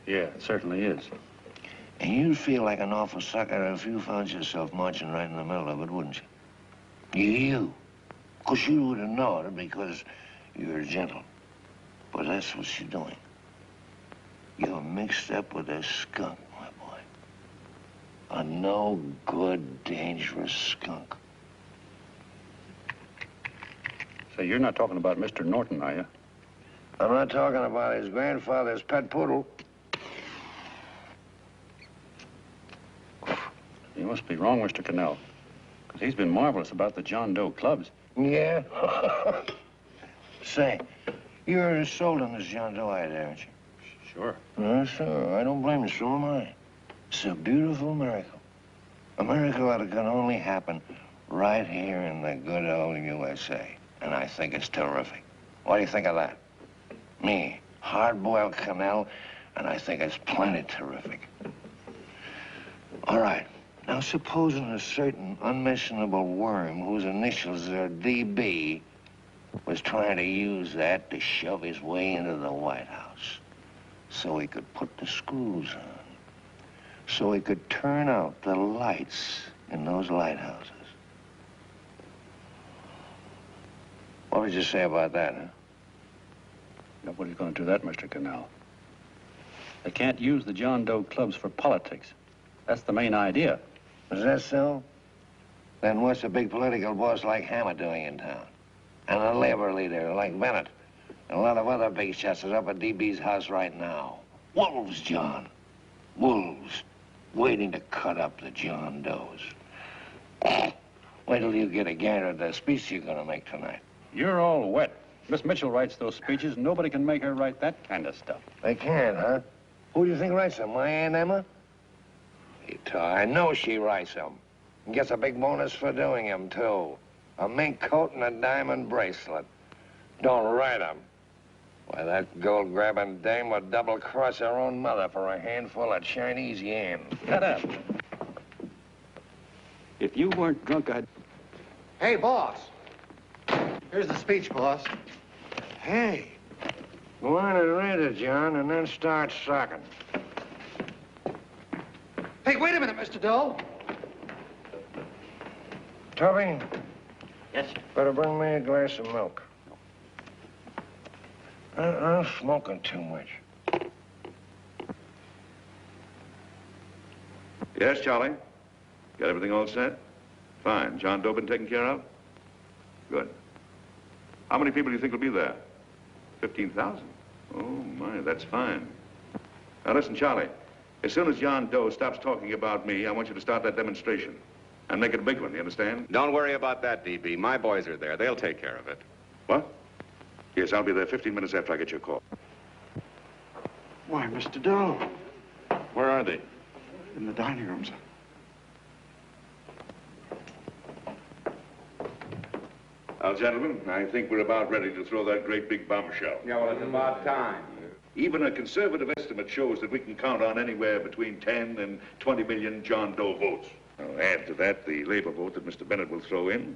Yeah, it certainly is. And you'd feel like an awful sucker if you found yourself marching right in the middle of it, wouldn't you? You. Because you would have known it because you're gentle. But that's what you're doing. You're mixed up with a skunk, my boy. A no-good, dangerous skunk. Say, you're not talking about Mr. Norton, are you? I'm not talking about his grandfather's pet poodle. You must be wrong, Mr. Cannell. Because he's been marvelous about the John Doe clubs. Yeah? Say, you're sold on this John Doe idea, aren't you? Sure. Sure. I don't blame you. So am I. It's a beautiful miracle. A miracle that can only happen right here in the good old USA. And I think it's terrific. What do you think of that? Me, hard-boiled Cannell, and I think it's plenty terrific. All right. Now, supposing a certain unmentionable worm whose initials are DB was trying to use that to shove his way into the White House so he could put the screws on, so he could turn out the lights in those lighthouses. What would you say about that, huh? Nobody's going to do that, Mr. Cannell. They can't use the John Doe clubs for politics. That's the main idea. Is that so? Then what's a big political boss like Hammett doing in town? And a labor leader like Bennett? And a lot of other big shots are up at DB's house right now. Wolves, John. Wolves. Waiting to cut up the John Does. Wait till you get a gander at the speech you're gonna make tonight. You're all wet. Miss Mitchell writes those speeches. Nobody can make her write that kind of stuff. They can't, huh? Who do you think writes them? My Aunt Emma? I know she writes them. And gets a big bonus for doing them, too. A mink coat and a diamond bracelet. Don't write them. Why, that gold-grabbing dame would double-cross her own mother for a handful of Chinese yams. Shut up. If you weren't drunk, I'd... Hey, boss. Here's the speech, boss. Hey. Go on and read it, John, and then start sucking. Hey, wait a minute, Mr. Doe. Tubby? Yes, sir. Better bring me a glass of milk. I'm smoking too much. Yes, Charlie? Got everything all set? Fine. John Doe been taken care of? Good. How many people do you think will be there? 15,000? Oh, my, that's fine. Now, listen, Charlie. As soon as John Doe stops talking about me, I want you to start that demonstration. And make it a big one, you understand? Don't worry about that, DB. My boys are there. They'll take care of it. What? Yes, I'll be there 15 minutes after I get your call. Why, Mr. Doe. Where are they? In the dining room, sir. Now, gentlemen, I think we're about ready to throw that great big bombshell. Yeah, well, it's about time. Even a conservative estimate shows that we can count on anywhere between 10 and 20 million John Doe votes. Now, add to that the labor vote that Mr. Bennett will throw in,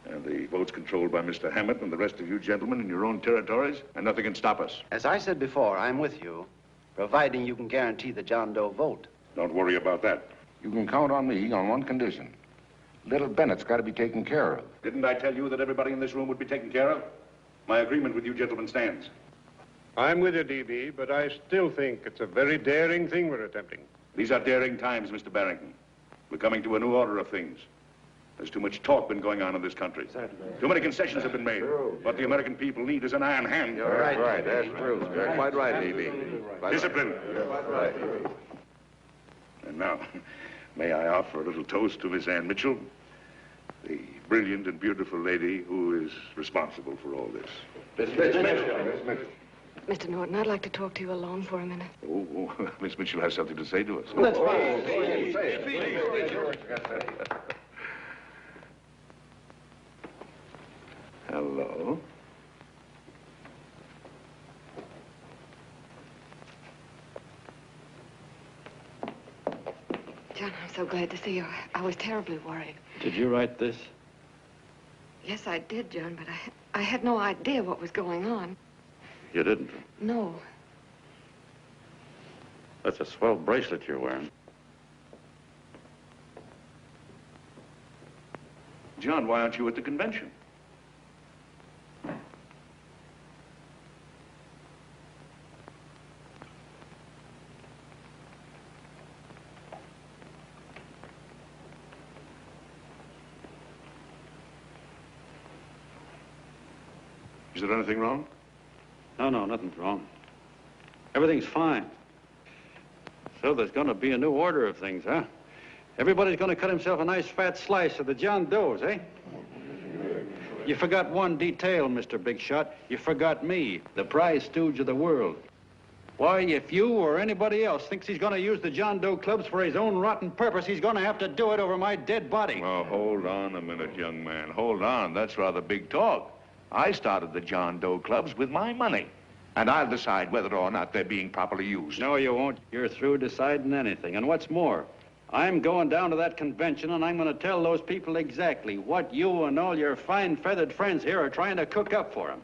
and the votes controlled by Mr. Hammett and the rest of you gentlemen in your own territories, and nothing can stop us. As I said before, I'm with you, providing you can guarantee the John Doe vote. Don't worry about that. You can count on me on one condition. Little Bennett's got to be taken care of. Didn't I tell you that everybody in this room would be taken care of? My agreement with you gentlemen stands. I'm with you, DB, but I still think it's a very daring thing we're attempting. These are daring times, Mr. Barrington. We're coming to a new order of things. There's too much talk been going on in this country. Too many concessions have been made. What the American people need is an iron hand. You're right. That's true. You're quite right, DB. Discipline. Right. And now, may I offer a little toast to Miss Ann Mitchell, the brilliant and beautiful lady who is responsible for all this. Miss Mitchell. Mr. Norton, I'd like to talk to you alone for a minute. Oh, Miss Mitchell has something to say to us. That's Hello. John, I'm so glad to see you. I was terribly worried. Did you write this? Yes, I did, John, but I had no idea what was going on. You didn't. No. That's a swell bracelet you're wearing. John, why aren't you at the convention? Is there anything wrong? No, nothing's wrong. Everything's fine. So there's going to be a new order of things, huh? Everybody's going to cut himself a nice fat slice of the John Does, eh? You forgot one detail, Mr. Big Shot. You forgot me, the prize stooge of the world. Why, if you or anybody else thinks he's going to use the John Doe clubs for his own rotten purpose, he's going to have to do it over my dead body. Oh, hold on a minute, young man. Hold on. That's rather big talk. I started the John Doe clubs with my money. And I'll decide whether or not they're being properly used. No, you won't. You're through deciding anything. And what's more, I'm going down to that convention, and I'm going to tell those people exactly what you and all your fine feathered friends here are trying to cook up for them.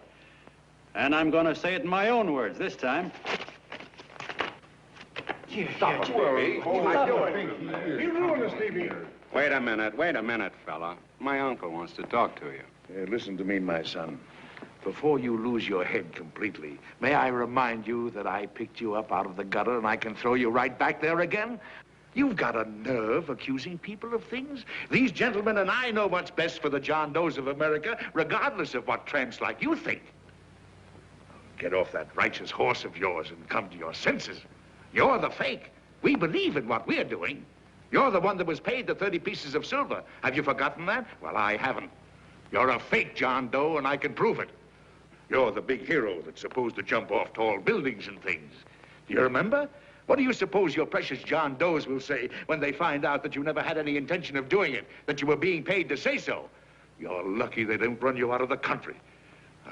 And I'm going to say it in my own words this time. Stop it, baby. You ruined us, Stevie. Wait a minute, fella. My uncle wants to talk to you. Listen to me, my son. Before you lose your head completely, may I remind you that I picked you up out of the gutter and I can throw you right back there again? You've got a nerve accusing people of things. These gentlemen and I know what's best for the John Does of America, regardless of what tramps like you think. Get off that righteous horse of yours and come to your senses. You're the fake. We believe in what we're doing. You're the one that was paid the 30 pieces of silver. Have you forgotten that? Well, I haven't. You're a fake John Doe, and I can prove it. You're the big hero that's supposed to jump off tall buildings and things. Do you remember? What do you suppose your precious John Does will say when they find out that you never had any intention of doing it, that you were being paid to say so? You're lucky they don't run you out of the country.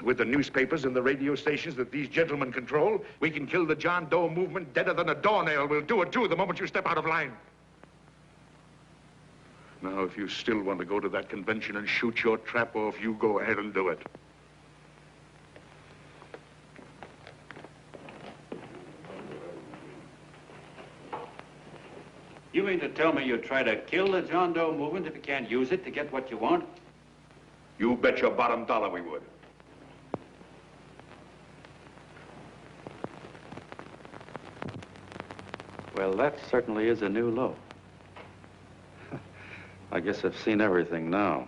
With the newspapers and the radio stations that these gentlemen control, we can kill the John Doe movement deader than a doornail. We'll do it, too, the moment you step out of line. Now, if you still want to go to that convention and shoot your trap off, you go ahead and do it. You mean to tell me you try to kill the John Doe movement if you can't use it to get what you want? You bet your bottom dollar we would. Well, that certainly is a new low. I guess I've seen everything now.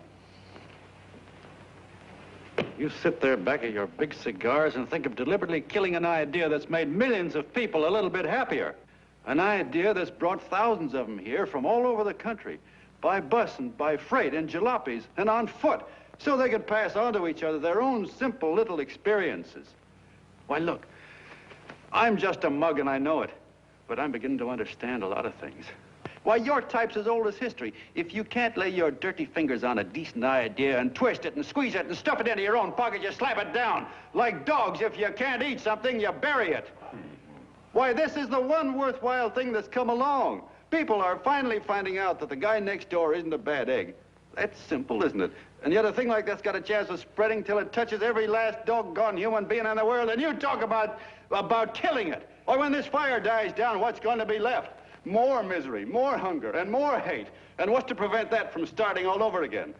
You sit there back of your big cigars and think of deliberately killing an idea that's made millions of people a little bit happier. An idea that's brought thousands of them here from all over the country, by bus and by freight and jalopies and on foot, so they could pass on to each other their own simple little experiences. Why, look, I'm just a mug and I know it, but I'm beginning to understand a lot of things. Why, your type's as old as history. If you can't lay your dirty fingers on a decent idea and twist it and squeeze it and stuff it into your own pocket, you slap it down. Like dogs, if you can't eat something, you bury it. Why, this is the one worthwhile thing that's come along. People are finally finding out that the guy next door isn't a bad egg. That's simple, isn't it? And yet a thing like that's got a chance of spreading till it touches every last doggone human being in the world, and you talk about killing it. Or when this fire dies down, what's going to be left? More misery, more hunger, and more hate. And what's to prevent that from starting all over again?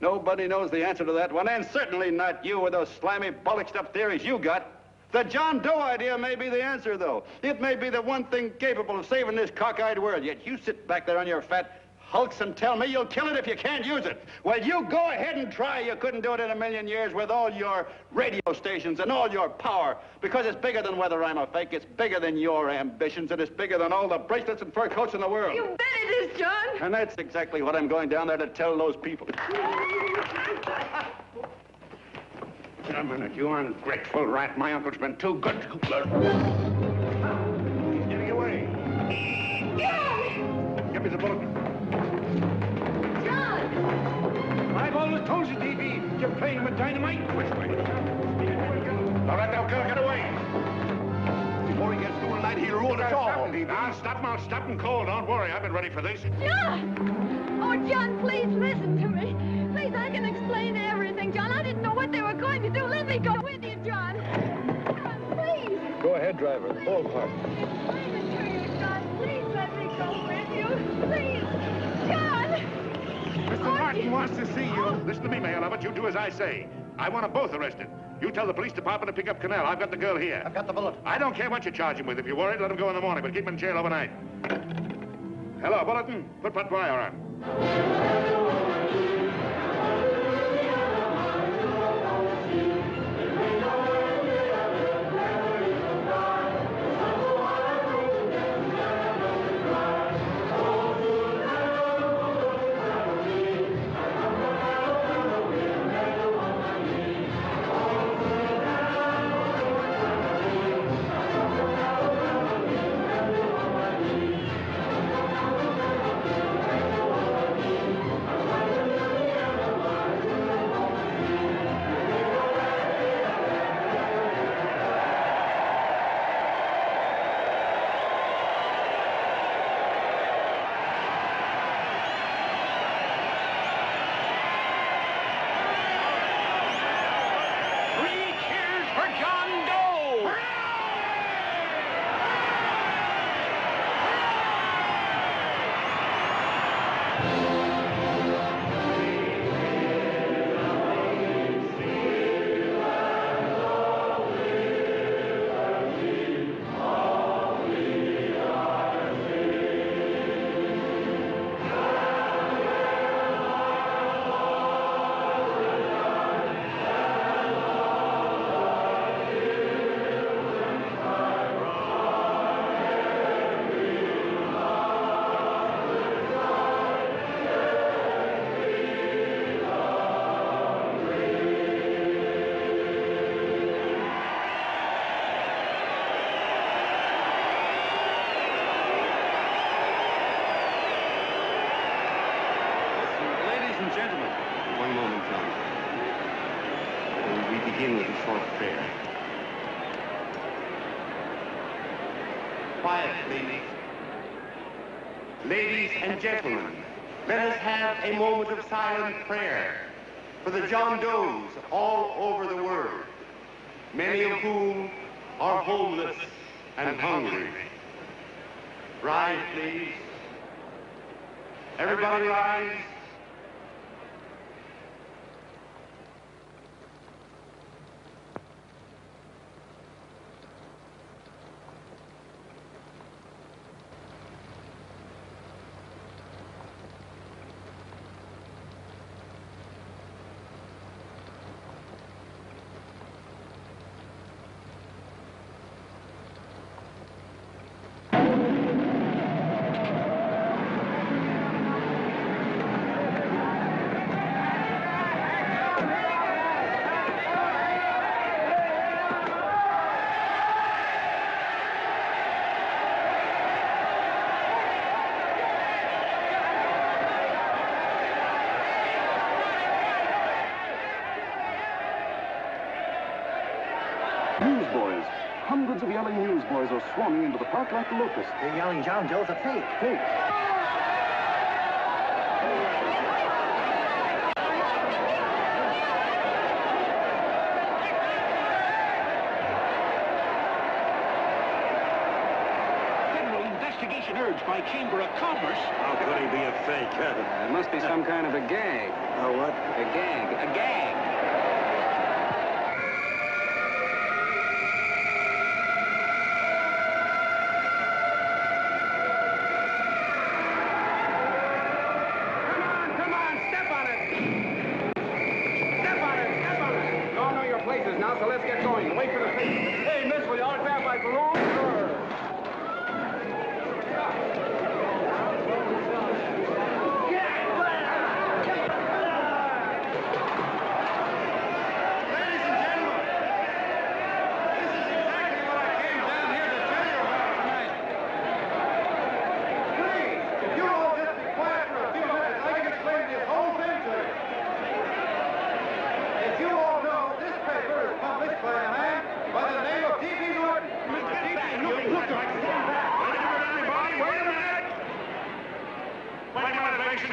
Nobody knows the answer to that one, and certainly not you with those slimy, bollocksed-up theories you got. The John Doe idea may be the answer, though. It may be the one thing capable of saving this cockeyed world, yet you sit back there on your fat, hulks and tell me you'll kill it if you can't use it. Well, you go ahead and try. You couldn't do it in a million years with all your radio stations and all your power, because it's bigger than whether I'm a fake. It's bigger than your ambitions, and it's bigger than all the bracelets and fur coats in the world. You bet it is, John. And that's exactly what I'm going down there to tell those people. A minute, you ungrateful rat. My uncle's been too good to you. He's getting away. Give me the bullet. John! I've always told you, D.B., you're playing with dynamite. Which way? All right, now, get away. Before he gets through tonight, he'll ruin us all. Now, stop him cold. Don't worry, I've been ready for this. John! Oh, John, please listen to me. Please, I can explain everything, John. I didn't know what they were going to do. Let me go with you, John. John, please. Go ahead, driver. Ballpark. Explain it to you, John. Please let me go with you. Please. John! Mr. Martin wants to see you. Listen to me, Mayor Lovett. You do as I say. I want them both arrested. You tell the police department to pick up Cannell. I've got the girl here. I've got the bullet. I don't care what you charge him with. If you're worried, let him go in the morning, but keep him in jail overnight. Hello, Bulletin. Put wire on. Quiet, please. Ladies and gentlemen, let us have a moment of silent prayer for the John Does all over the world, many of whom are homeless and hungry. Rise, please. Everybody rise. Newsboys. Hundreds of yelling newsboys are swarming into the park like locusts. They're yelling John Doe's a fake. Fake. Federal investigation urged by Chamber of Commerce. How could he be a fake? It must be some kind of a gag. A what? A gag. A gag. so let's get going. Wait for the thing. Hey, miss, will you autograph my balloon? Sure.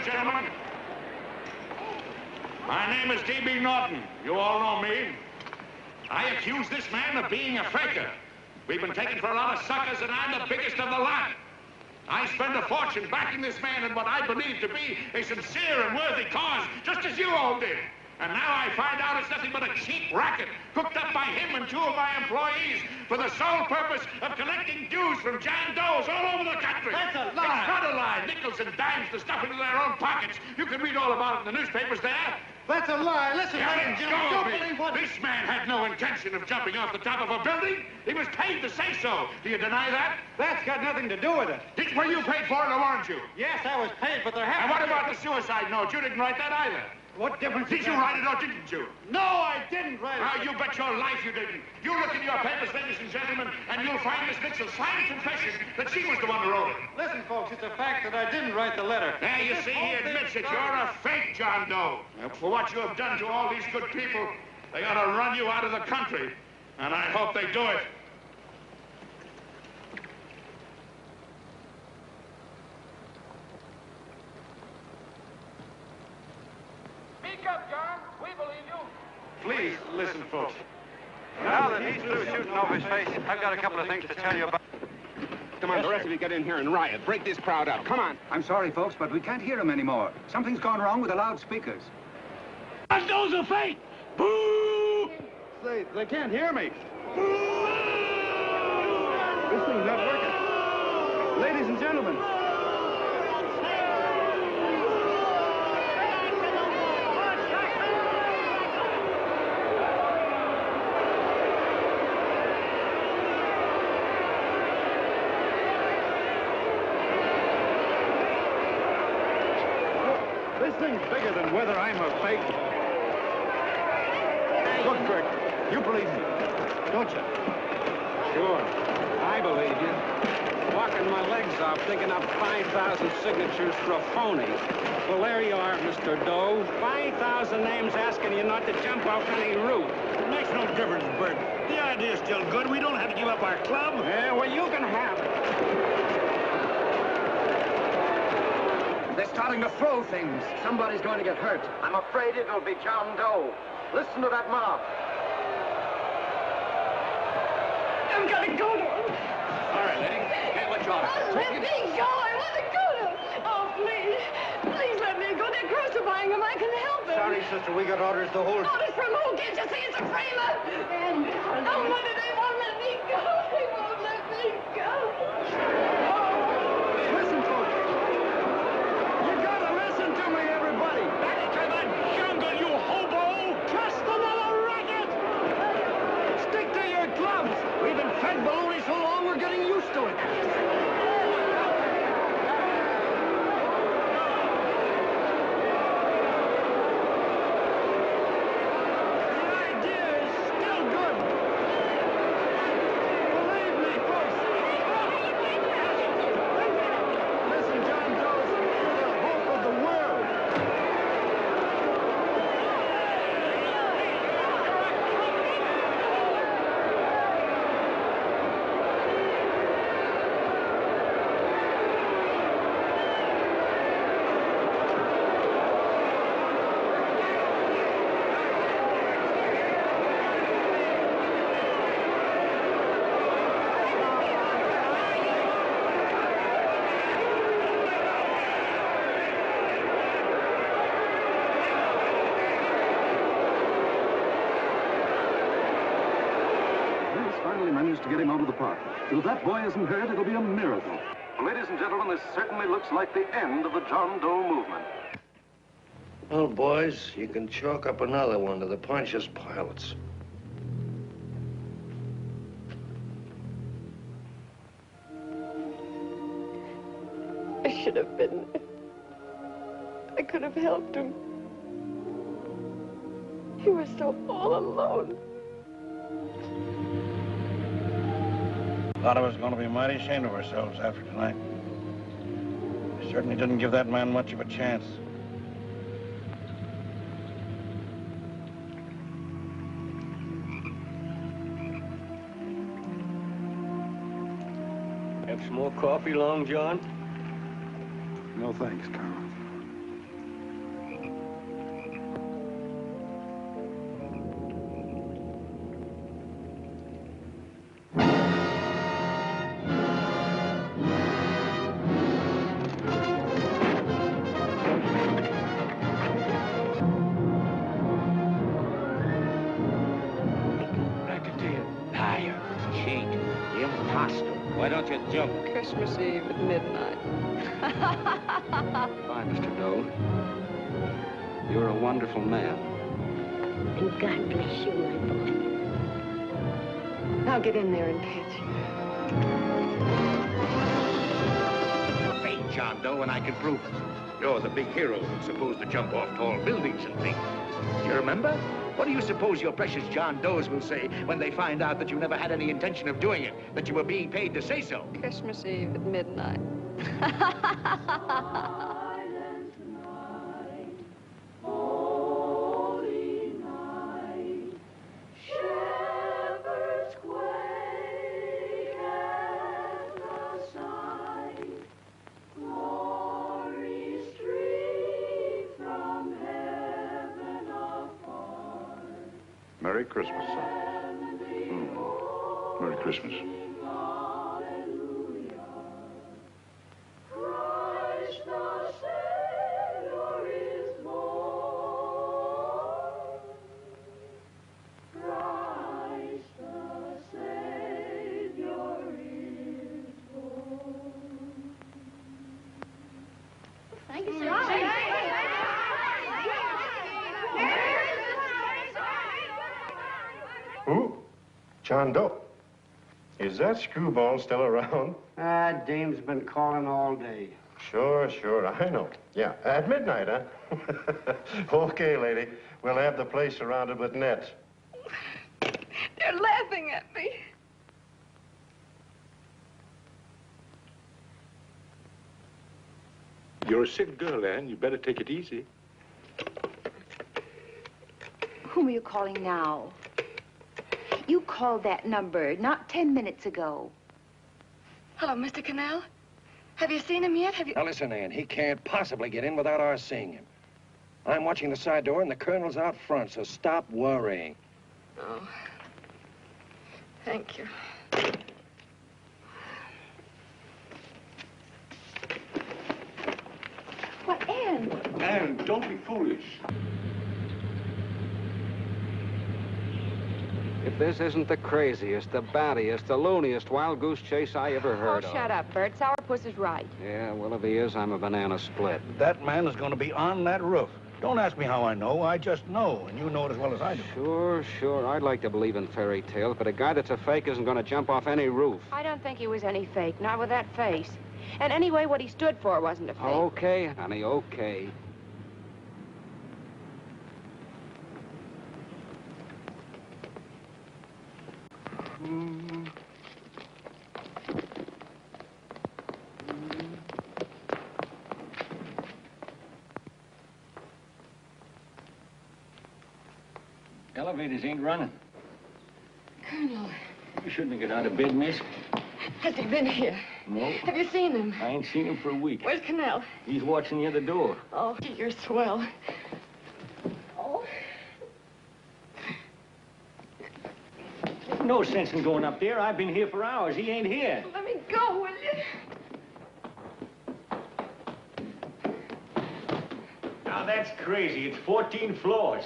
Gentlemen, my name is D.B. Norton. You all know me. I accuse this man of being a faker. We've been taken for a lot of suckers, and I'm the biggest of the lot. I spend a fortune backing this man in what I believe to be a sincere and worthy cause, just as you all did. And now I find out it's nothing but a cheap racket cooked up by him and two of my employees for the sole purpose of collecting dues from John Does all over the country. That's a lie. It's not a lie. Nickels and dimes to stuff into their own pockets. You can read all about it in the newspapers there. That's a lie. Listen, Yeah, ladies and gentlemen, go of don't me. believe what... This man had no intention of jumping off the top of a building. He was paid to say so. Do you deny that? That's got nothing to do with it. Were you paid for it, or weren't you? Yes, I was paid, but there And happened... what about the suicide note? You didn't write that either. What difference... Did you write it or didn't you? No, I didn't write it. Now, you bet your life you didn't. You look in your papers, ladies and gentlemen, and you'll find Miss Mitchell's signed confession that she was the one who wrote it. Listen, folks, it's a fact that I didn't write the letter. There, you see, he admits that you're a fake John Doe. For what you have done to all these good people, they ought to run you out of the country. And I hope they do it. Speak up, John. We believe you. Please, listen, folks. Now that he's through shooting over his face, I've got a couple of things to tell you about. Come on, the rest of you get in here and riot. Break this crowd up. Come on. I'm sorry, folks, but we can't hear him anymore. Something's gone wrong with the loudspeakers. Those are fake! Boo! They can't hear me. This thing's not working. Ladies and gentlemen. This thing's bigger than whether I'm a fake. Look, Bert, you believe me, don't you? Sure, I believe you. Walking my legs off, thinking up 5,000 signatures for a phony. Well, there you are, Mr. Doe. 5,000 names asking you not to jump off any roof. It makes no difference, Bert. The idea's still good. We don't have to give up our club. Yeah, well, you can have it. They're starting to throw things. Somebody's going to get hurt. I'm afraid it'll be John Doe. Listen to that mob. I'm gonna go to him. All right, lady. Can't let you out. Let me go. I want to go to him. Oh, please. Please let me go. They're crucifying him. I can help him. Sorry, sister, we got orders to hold... Orders from who? Can't you see it's a framer? Oh, Mother, they won't let me go. They won't let me go. Listen, folks. You gotta listen to me, everybody. Back to the jungle, you hobo! Just another racket! Stick to your clubs. We've been fed baloney so long, we're getting used to it. Managed to get him out of the park. If that boy isn't hurt, it'll be a miracle. Ladies and gentlemen, this certainly looks like the end of the John Doe movement. Well, boys, you can chalk up another one to the Pontius pilots. should have been there. I could have helped him. He was so all alone. A lot of us are going to be mighty ashamed of ourselves after tonight. We certainly didn't give that man much of a chance. Have some more coffee, Long John? No thanks, Carl. Liar, cheat, imposter. Why don't you jump? Christmas Eve at midnight. Bye, Mr. Doe. You're a wonderful man. And God bless you, my boy. Now get in there and catch. Fake John Doe, and I can prove it. You're the big hero who's supposed to jump off tall buildings and things. You remember? What do you suppose your precious John Does will say when they find out that you never had any intention of doing it, that you were being paid to say so? Christmas Eve at midnight. Merry Christmas, son. Merry Christmas. Thank you, sir. Who? John Doe. Is that screwball still around? Dame's been calling all day. Sure, I know. Yeah, at midnight, huh? Okay, lady. We'll have the place surrounded with nets. They're laughing at me. You're a sick girl, Anne. You better take it easy. Whom are you calling now? You called that number not 10 minutes ago. Hello, Mr. Cannell. Have you seen him yet? Now listen, Ann, he can't possibly get in without our seeing him. I'm watching the side door and the colonel's out front, so stop worrying. Oh. Thank you. What, Ann? Anne, don't be foolish. If this isn't the craziest, the battiest, the looniest wild goose chase I ever heard of. Shut up, Bert. Sourpuss is right. Yeah, well, if he is, I'm a banana split. That man is going to be on that roof. Don't ask me how I know. I just know, and you know it as well as I do. Sure. I'd like to believe in fairy tales, but a guy that's a fake isn't going to jump off any roof. I don't think he was any fake, not with that face. And anyway, what he stood for wasn't a fake. Okay, honey, okay. Elevators ain't running. Colonel, You shouldn't get out of bed, miss. has he been here? No, Have you seen him? I ain't seen him for a week. Where's Cannell? He's watching the other door. Oh, you're swell. Oh. No sense in going up there. I've been here for hours. He ain't here. Let me go, will you? Now, that's crazy. It's 14 floors.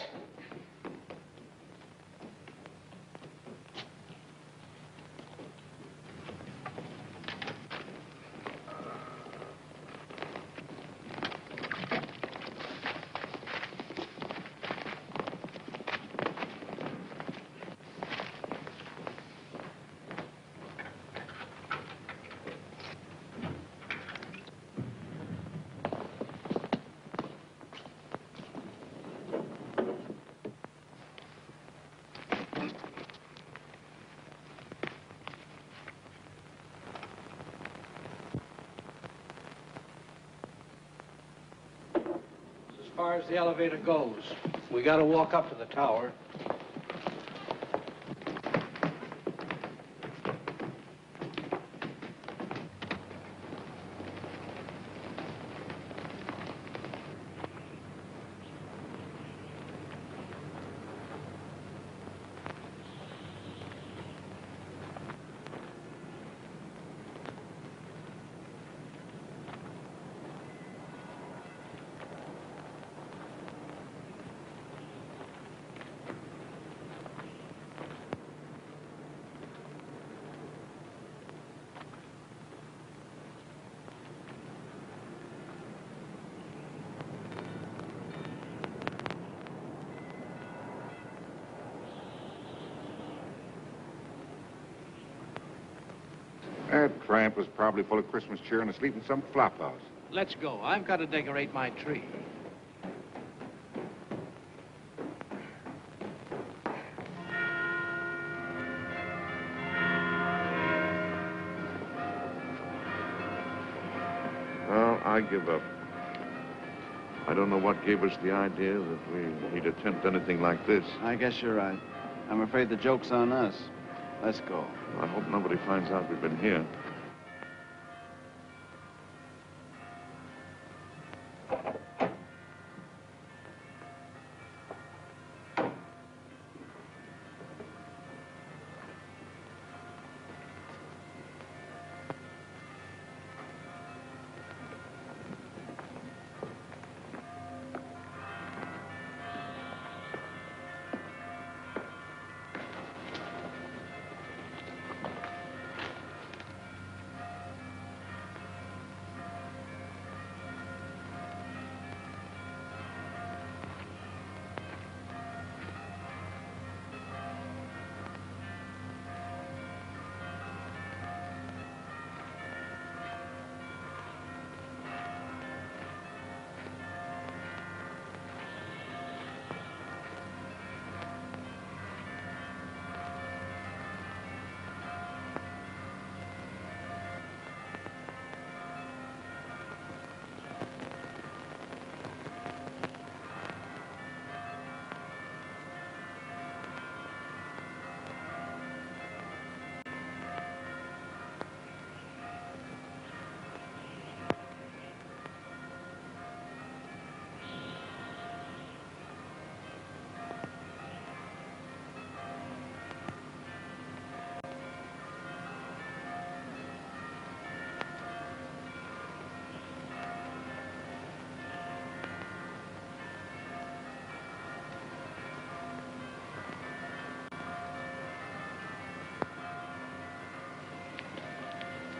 far as the elevator goes. We gotta walk up to the tower. That tramp was probably full of Christmas cheer and asleep in some flop house. Let's go. I've got to decorate my tree. Well, I give up. I don't know what gave us the idea that we'd attempt anything like this. I guess you're right. I'm afraid the joke's on us. Let's go. I hope nobody finds out we've been here.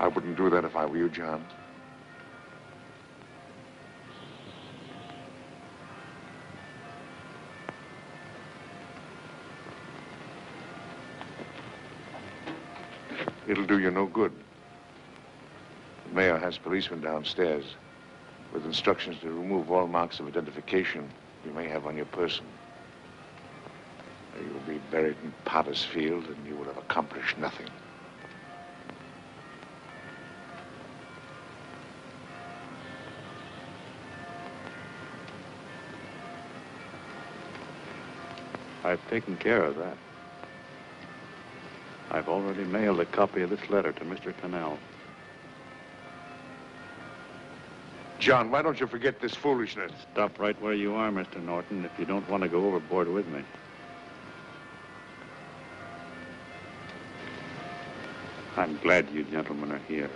I wouldn't do that if I were you, John. It'll do you no good. The mayor has policemen downstairs with instructions to remove all marks of identification you may have on your person. You'll be buried in Potter's Field, and you will have accomplished nothing. I've taken care of that. I've already mailed a copy of this letter to Mr. Cannell. John, why don't you forget this foolishness? Stop right where you are, Mr. Norton, if you don't want to go overboard with me. I'm glad you gentlemen are here.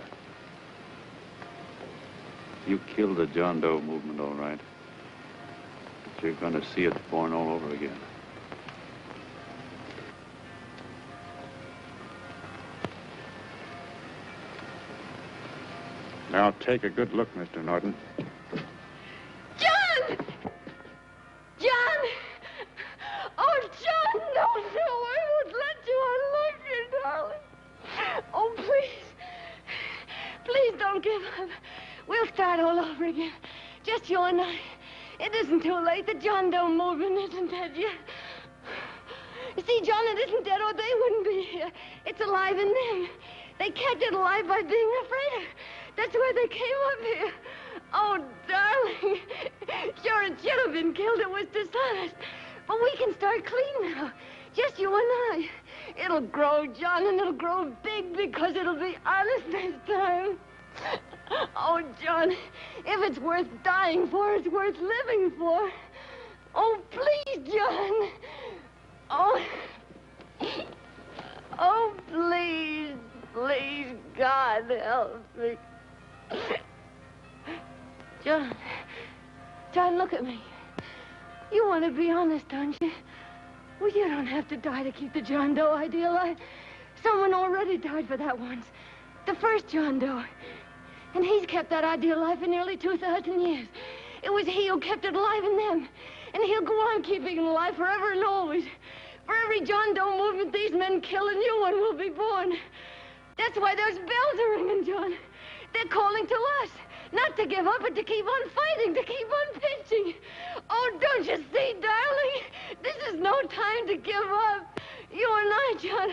You killed the John Doe movement, all right. But you're going to see it born all over again. Now, take a good look, Mr. Norton. John! John! Oh, John, no, I won't let you unlock it, darling. Oh, please. Please don't give up. We'll start all over again. Just you and I. It isn't too late. The John Doe movement isn't dead yet. You see, John, it isn't dead or they wouldn't be here. It's alive in them. They kept it alive by being afraid of. That's why they came up here. Oh, darling. Sure, it should have been killed. It was dishonest. But we can start clean now. Just you and I. It'll grow, John, and it'll grow big because it'll be honest this time. Oh, John, if it's worth dying for, it's worth living for. Oh, please, John. Oh. Oh, please, please, God, help me. John, look at me. You want to be honest, don't you? Well, you don't have to die to keep the John Doe idea alive. Someone already died for that once. The first John Doe. And he's kept that idea alive for nearly 2,000 years. It was he who kept it alive in them. And he'll go on keeping it alive forever and always. For every John Doe movement these men kill, a new one will be born. That's why those bells are ringing, John. They're calling to us. Not to give up, but to keep on fighting, to keep on pitching. Oh, don't you see, darling? This is no time to give up. You and I, John,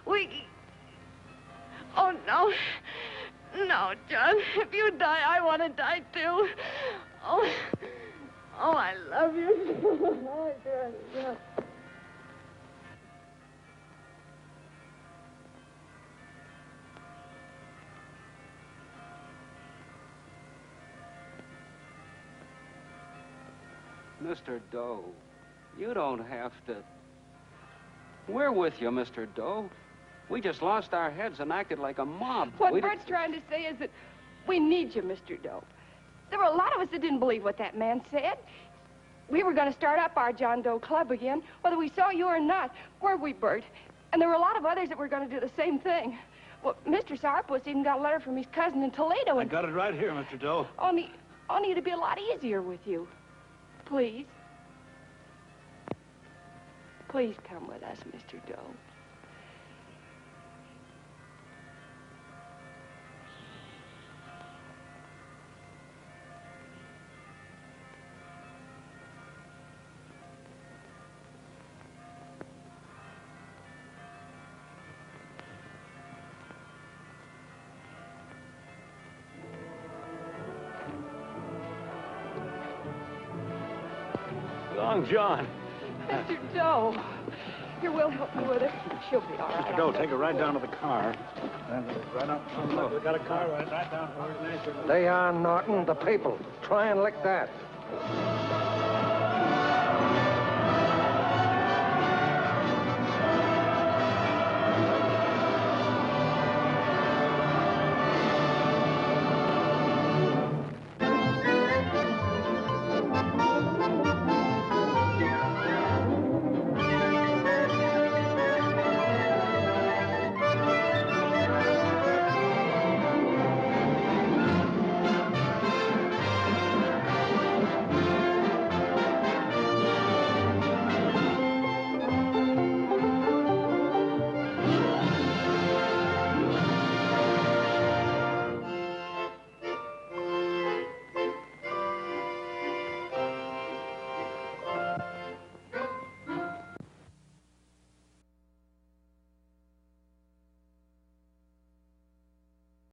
we... Oh, no. No, John. If you die, I want to die, too. Oh, I love you. Oh, John. Mr. Doe, you don't have to. We're with you, Mr. Doe. We just lost our heads and acted like a mob. What Bert's trying to say is that we need you, Mr. Doe. There were a lot of us that didn't believe what that man said. We were going to start up our John Doe Club again, whether we saw you or not, weren't we, Bert? And there were a lot of others that were going to do the same thing. Well, Mr. Sourpuss even got a letter from his cousin in Toledo. I got it right here, Mr. Doe. Only it'd be a lot easier with you. Please. Please come with us, Mr. Doe. Long John. Mr. Doe. Here, we'll help you with it. She'll be all right. Mr. Doe, take her right down to the car. Right up. Oh, look, we got a car right down to her. Lay on, Norton. The people. Try and lick that.